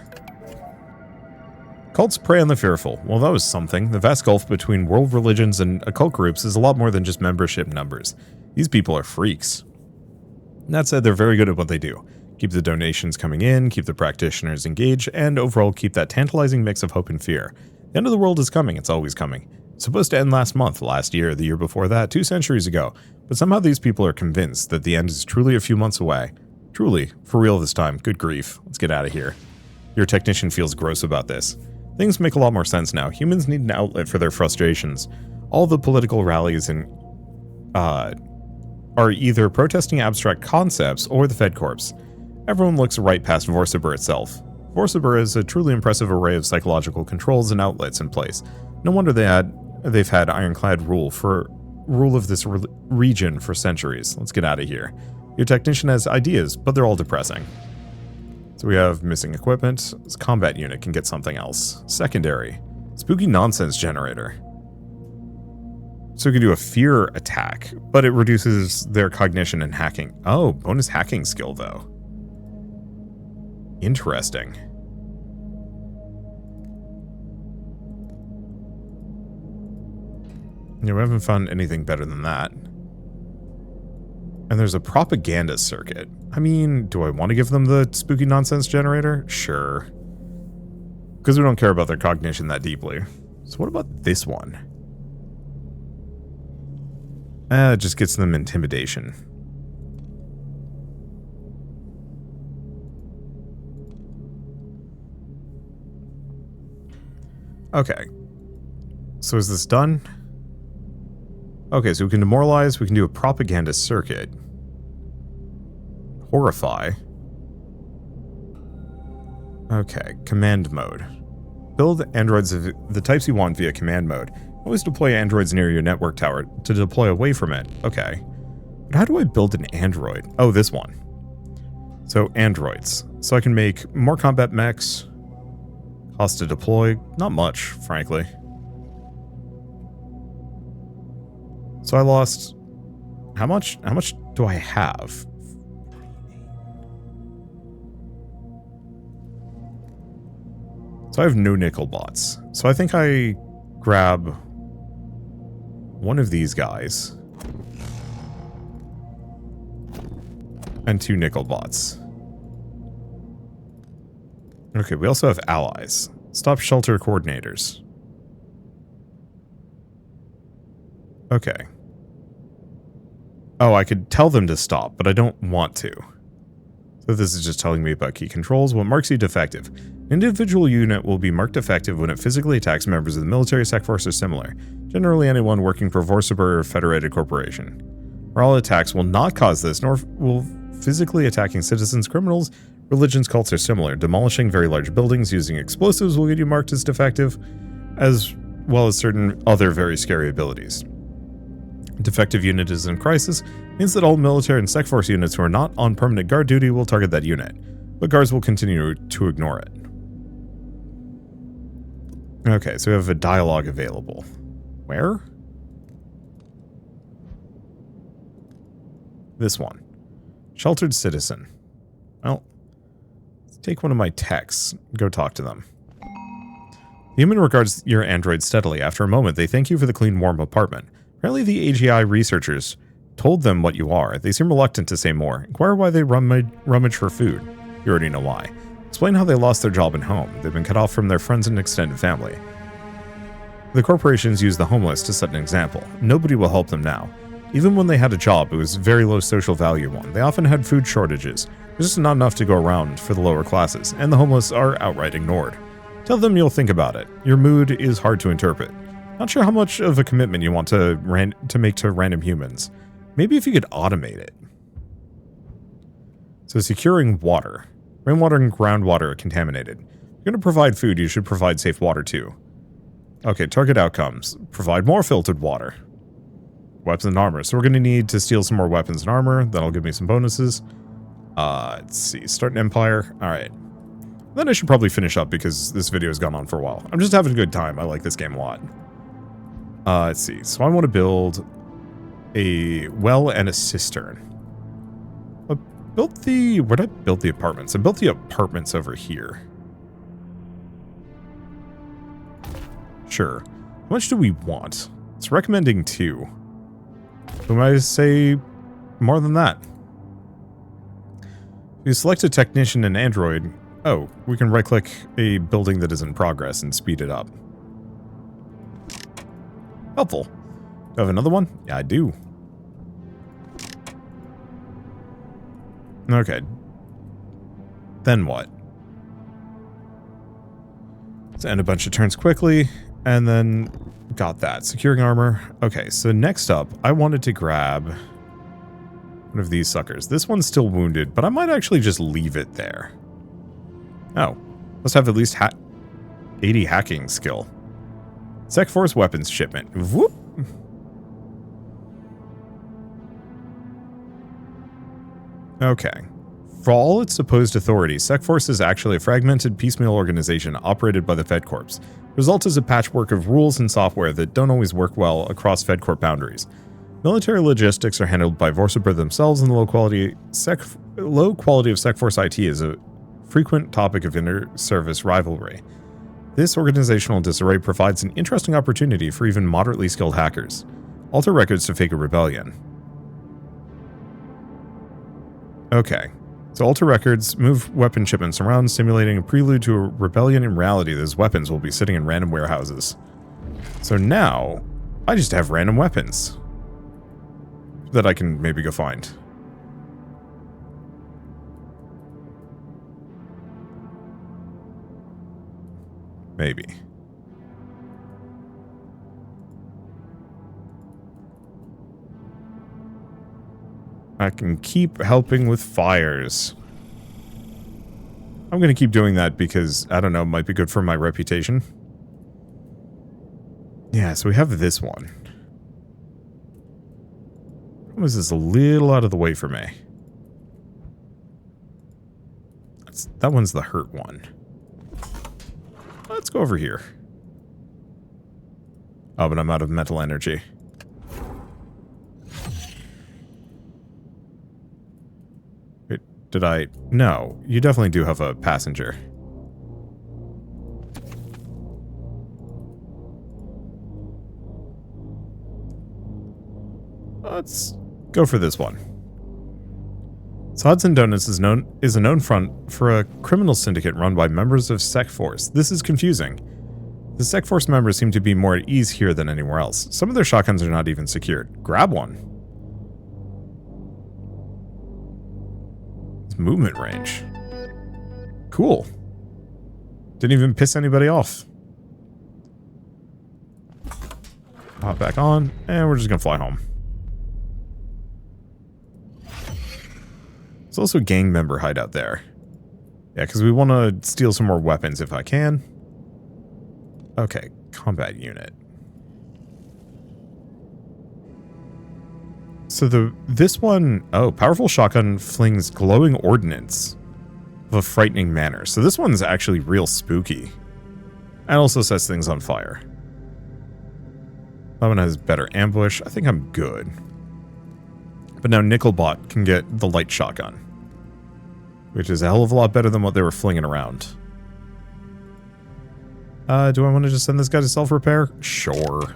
Cults prey on the fearful. Well, that was something. The vast gulf between world religions and occult groups is a lot more than just membership numbers. These people are freaks. That said, they're very good at what they do. Keep the donations coming in, keep the practitioners engaged, and overall keep that tantalizing mix of hope and fear. The end of the world is coming. It's always coming. It's supposed to end last month, last year, the year before that, 2 centuries ago. But somehow these people are convinced that the end is truly a few months away. Truly, for real this time. Good grief. Let's get out of here. Your technician feels gross about this. Things make a lot more sense now. Humans need an outlet for their frustrations. All the political rallies and are either protesting abstract concepts or the Fed Corps. Everyone looks right past Vorsiber itself. Vorsiber is a truly impressive array of psychological controls and outlets in place. No wonder they've had ironclad rule of this region for centuries. Let's get out of here. Your technician has ideas, but they're all depressing. So we have missing equipment. This combat unit can get something else. Secondary. Spooky nonsense generator. So we can do a fear attack, but it reduces their cognition and hacking. Oh, bonus hacking skill though. Interesting. Yeah, we haven't found anything better than that. And there's a propaganda circuit. I mean, do I want to give them the spooky nonsense generator? Sure. Because we don't care about their cognition that deeply. So what about this one? It just gets them intimidation. Okay. So is this done? Okay, so we can demoralize, we can do a propaganda circuit. Horrify. Okay, command mode. Build androids of the types you want via command mode. Always deploy androids near your network tower to deploy away from it. Okay. But how do I build an android? Oh, this one. So, androids. So I can make more combat mechs. Cost to deploy. Not much, frankly. So I lost... How much? How much do I have? So I have no nickel bots. So I think I grab one of these guys and 2 nickel bots. Okay, we also have allies. Stop shelter coordinators. Okay. Oh, I could tell them to stop, but I don't want to. So this is just telling me about key controls. What marks you defective? An individual unit will be marked defective when it physically attacks members of the military, sec force, or similar. Generally anyone working for Vorsiber or Federated Corporation. Or all attacks will not cause this, nor will physically attacking citizens, criminals, religions, cults, or similar. Demolishing very large buildings using explosives will get you marked as defective, as well as certain other very scary abilities. Defective unit is in crisis means that all military and sec force units who are not on permanent guard duty will target that unit, but guards will continue to ignore it. Okay, so we have a dialogue available. Where? This one. Sheltered citizen. Well, let's take one of my techs. Go talk to them. The human regards your android steadily. After a moment, they thank you for the clean, warm apartment. Apparently the AGI researchers told them what you are. They seem reluctant to say more. Inquire why they rummage for food. You already know why. Explain how they lost their job and home. They've been cut off from their friends and extended family. The corporations use the homeless to set an example. Nobody will help them now. Even when they had a job, it was a very low social value one. They often had food shortages. There's just not enough to go around for the lower classes, and the homeless are outright ignored. Tell them you'll think about it. Your mood is hard to interpret. Not sure how much of a commitment you want to make to random humans. Maybe if you could automate it. So securing water. Rainwater and groundwater are contaminated. If you're going to provide food, you should provide safe water too. Okay, target outcomes. Provide more filtered water. Weapons and armor. So we're going to need to steal some more weapons and armor. That'll give me some bonuses. Let's see. Start an empire. Alright. Then I should probably finish up because this video has gone on for a while. I'm just having a good time. I like this game a lot. Let's see. So I want to build a well and a cistern. I built the... Where'd I build the apartments? I built the apartments over here. Sure. How much do we want? It's recommending 2. We might say more than that. If you select a technician in Android, oh, we can right-click a building that is in progress and speed it up. Helpful. Do I have another one? Yeah, I do. Okay. Then what? Let's end a bunch of turns quickly, and then got that. Securing armor. Okay, so next up, I wanted to grab one of these suckers. This one's still wounded, but I might actually just leave it there. Oh. Must have at least 80 hacking skill. Sec Force weapons shipment. Whoop. Okay. For all its supposed authority, Sec Force is actually a fragmented piecemeal organization operated by the Fed Corps. The result is a patchwork of rules and software that don't always work well across Fed Corp boundaries. Military logistics are handled by Vorsabur themselves, and the low quality of Sec Force IT is a frequent topic of inter-service rivalry. This organizational disarray provides an interesting opportunity for even moderately skilled hackers. Alter records to fake a rebellion. Okay. So alter records, move weapon shipments around, simulating a prelude to a rebellion. In reality, those weapons will be sitting in random warehouses. So now, I just have random weapons that I can maybe go find. Maybe. I can keep helping with fires. I'm going to keep doing that because, I don't know, it might be good for my reputation. Yeah, so we have this one. This is a little out of the way for me. That one's the hurt one. Let's go over here. Oh, but I'm out of mental energy. Wait, did I? No, you definitely do have a passenger. Let's go for this one. So Hudson Donuts is a known front for a criminal syndicate run by members of Sec Force. This is confusing. The Sec Force members seem to be more at ease here than anywhere else. Some of their shotguns are not even secured. Grab one. It's movement range. Cool. Didn't even piss anybody off. Hop back on, and we're just gonna fly home. There's also a gang member hideout there. Yeah, because we want to steal some more weapons if I can. Okay, combat unit. So this one, oh, powerful shotgun flings glowing ordnance of a frightening manner. So this one's actually real spooky. And also sets things on fire. That one has better ambush. I think I'm good. But now Nickelbot can get the light shotgun, which is a hell of a lot better than what they were flinging around. Do I want to just send this guy to self-repair? Sure.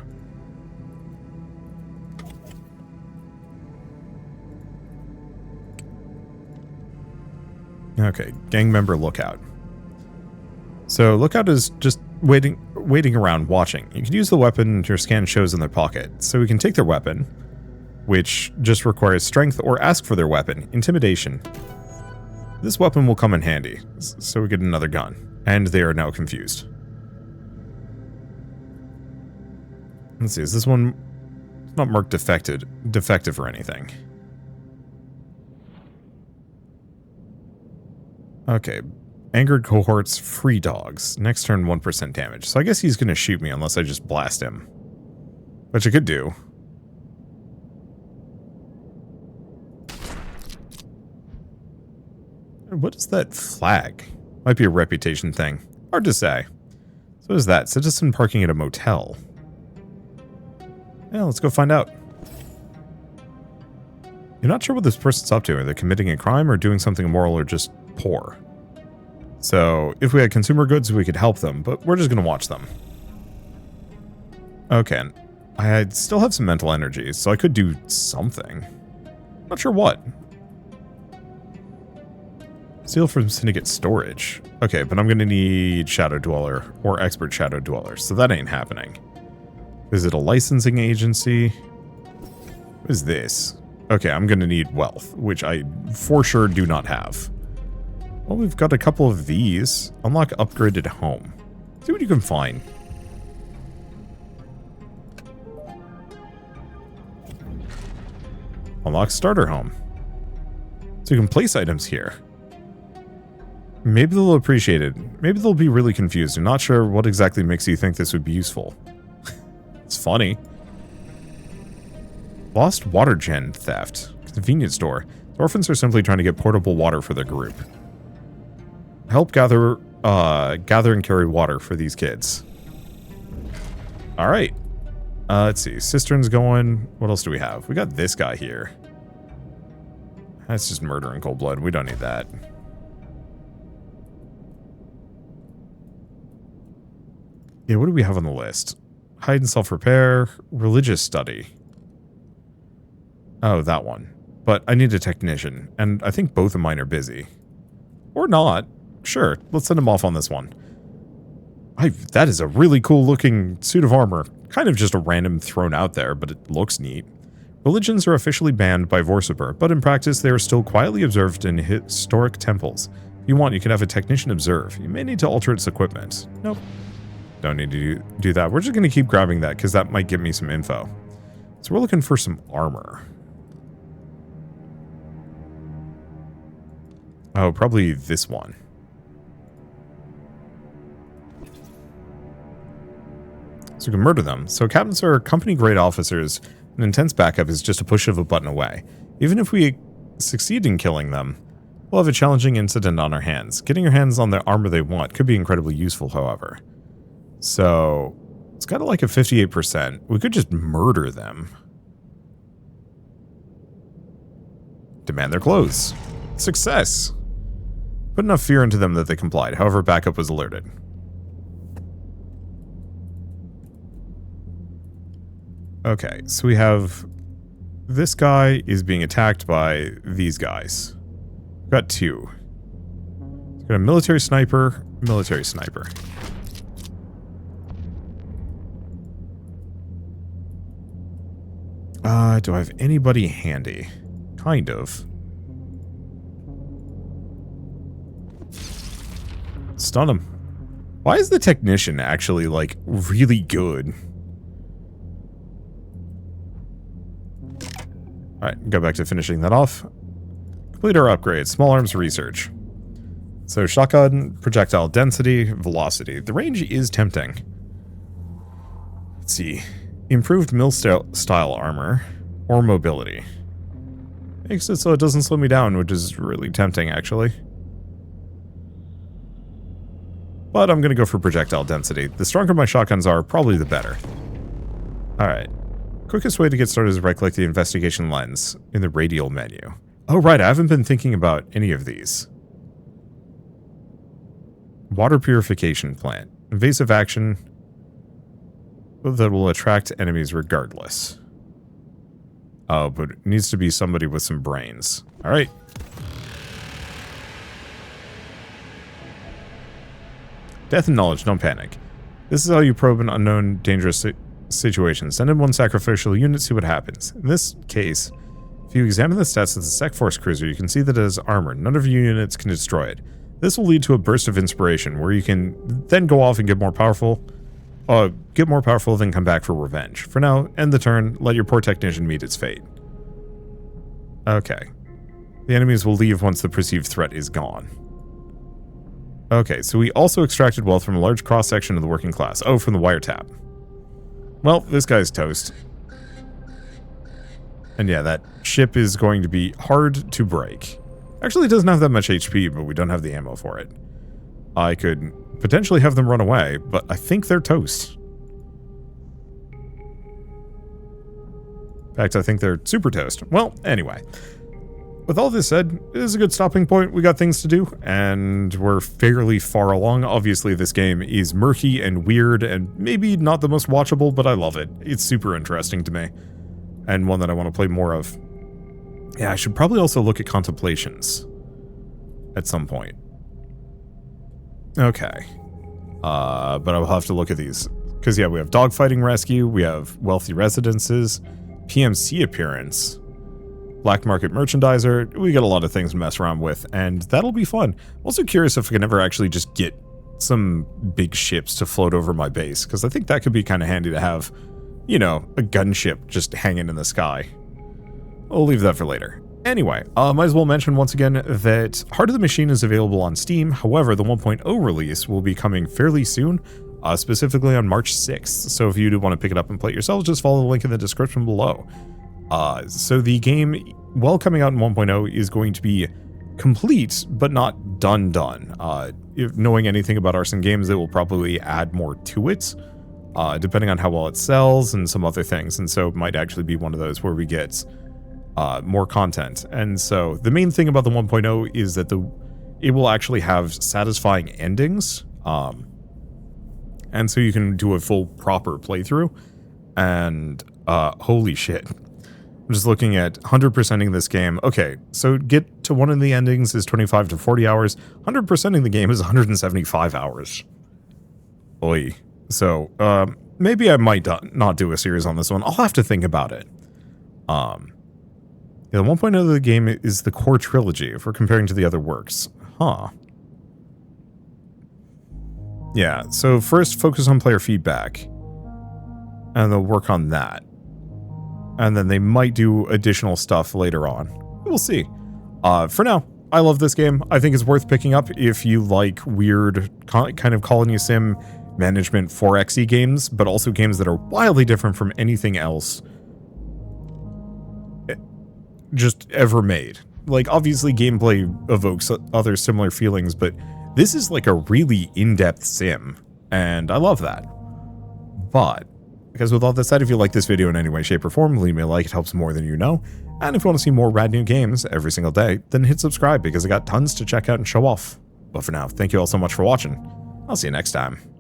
Okay, gang member Lookout. So Lookout is just waiting around, watching. You can use the weapon your scan shows in their pocket. So we can take their weapon, which just requires strength, or ask for their weapon, intimidation. This weapon will come in handy, so we get another gun. And they are now confused. Let's see, is this one not marked defective or anything? Okay, angered cohorts, free dogs. Next turn, 1% damage. So I guess he's going to shoot me unless I just blast him. Which I could do. What is that flag? Might be a reputation thing. Hard to say. So what is that? Citizen parking at a motel. Yeah, let's go find out. You're not sure what this person's up to. Are they committing a crime or doing something immoral or just poor? So if we had consumer goods, we could help them, but we're just going to watch them. Okay. I still have some mental energy, so I could do something. Not sure what. Steal from Syndicate storage. Okay, but I'm going to need Shadow Dweller or Expert Shadow Dweller, so that ain't happening. Is it a licensing agency? What is this? Okay, I'm going to need wealth, which I for sure do not have. Well, we've got a couple of these. Unlock upgraded home. See what you can find. Unlock starter home. So you can place items here. Maybe they'll appreciate it. Maybe they'll be really confused. I'm not sure what exactly makes you think this would be useful. It's funny. Lost water gen theft. Convenience store. The orphans are simply trying to get portable water for their group. Help gather and carry water for these kids. Alright. Let's see. Cistern's going. What else do we have? We got this guy here. That's just murder in cold blood. We don't need that. Yeah, what do we have on the list? Hide and self-repair. Religious study. Oh, that one. But I need a technician, and I think both of mine are busy. Or not. Sure, let's send him off on this one. That is a really cool looking suit of armor. Kind of just a random thrown out there, but it looks neat. Religions are officially banned by Vorsiper, but in practice they are still quietly observed in historic temples. If you want, you can have a technician observe. You may need to alter its equipment. Nope. Don't need to do that. We're just going to keep grabbing that, because that might give me some info. So we're looking for some armor. Oh, probably this one. So we can murder them. So captains are company-grade officers. An intense backup is just a push of a button away. Even if we succeed in killing them, we'll have a challenging incident on our hands. Getting your hands on the armor they want could be incredibly useful, however. So it's got like a 58%. We could just murder them. Demand their clothes. Success! Put enough fear into them that they complied. However, backup was alerted. Okay, so we have... This guy is being attacked by these guys. We've got two. We've got a military sniper, military sniper. Do I have anybody handy? Kind of. Stun him. Why is the technician actually, like, really good? Alright, go back to finishing that off. Complete our upgrade. Small arms research. So, shotgun, projectile density, velocity. The range is tempting. Let's see. Improved mill-style armor. Or mobility. Makes it so it doesn't slow me down, which is really tempting, actually. But I'm going to go for projectile density. The stronger my shotguns are, probably the better. Alright. Quickest way to get started is right-click the investigation lens in the radial menu. Oh, right, I haven't been thinking about any of these. Water purification plant. Invasive action that will attract enemies regardless. Oh, but it needs to be somebody with some brains. Alright. Death and knowledge, don't panic. This is how you probe an unknown, dangerous situation. Send in one sacrificial unit, see what happens. In this case, if you examine the stats of the Sec Force cruiser, you can see that it has armor. None of your units can destroy it. This will lead to a burst of inspiration, where you can then go off and get more powerful, then come back for revenge. For now, end the turn, let your poor technician meet its fate. Okay. The enemies will leave once the perceived threat is gone. Okay, so we also extracted wealth from a large cross-section of the working class. Oh, from the wiretap. Well, this guy's toast. And yeah, that ship is going to be hard to break. Actually, it doesn't have that much HP, but we don't have the ammo for it. I could potentially have them run away, but I think they're toast. In fact, I think they're super toast. Well, anyway. with all this said, it is a good stopping point. We got things to do, and we're fairly far along. Obviously, this game is murky and weird, and maybe not the most watchable, but I love it. It's super interesting to me, and one that I want to play more of. Yeah, I should probably also look at Contemplations at some point. Okay. But I'll have to look at these. Because, yeah, we have Dogfighting Rescue, we have Wealthy Residences, PMC Appearance, Black Market Merchandiser. We got a lot of things to mess around with, and that'll be fun. I'm also curious if I can ever actually just get some big ships to float over my base, because I think that could be kind of handy to have, you know, a gunship just hanging in the sky. We'll leave that for later. Anyway, might as well mention once again that Heart of the Machine is available on Steam. However, the 1.0 release will be coming fairly soon, specifically on March 6th. So if you do want to pick it up and play it yourself, just follow the link in the description below. So the game, while coming out in 1.0, is going to be complete, but not done. If knowing anything about Arson Games, it will probably add more to it, depending on how well it sells and some other things. And so it might actually be one of those where we get more content. And so the main thing about the 1.0 is that it will actually have satisfying endings. And so you can do a full proper playthrough. And holy shit. I'm just looking at 100%ing this game. Okay, so get to one of the endings is 25 to 40 hours. 100%ing the game is 175 hours. Oy. So, maybe I might not do a series on this one. I'll have to think about it. Yeah, the 1.0 of the game is the core trilogy, if we're comparing to the other works. Huh. Yeah, so first focus on player feedback. And they'll work on that. And then they might do additional stuff later on. We'll see. For now, I love this game. I think it's worth picking up if you like weird kind of colony sim management 4X-y games, but also games that are wildly different from anything else just ever made. Like, obviously gameplay evokes other similar feelings, but this is like a really in-depth sim, and I love that. But because with all that said, if you like this video in any way, shape, or form, leave me a like, it helps more than you know. And if you want to see more rad new games every single day, then hit subscribe because I got tons to check out and show off. But for now, thank you all so much for watching. I'll see you next time.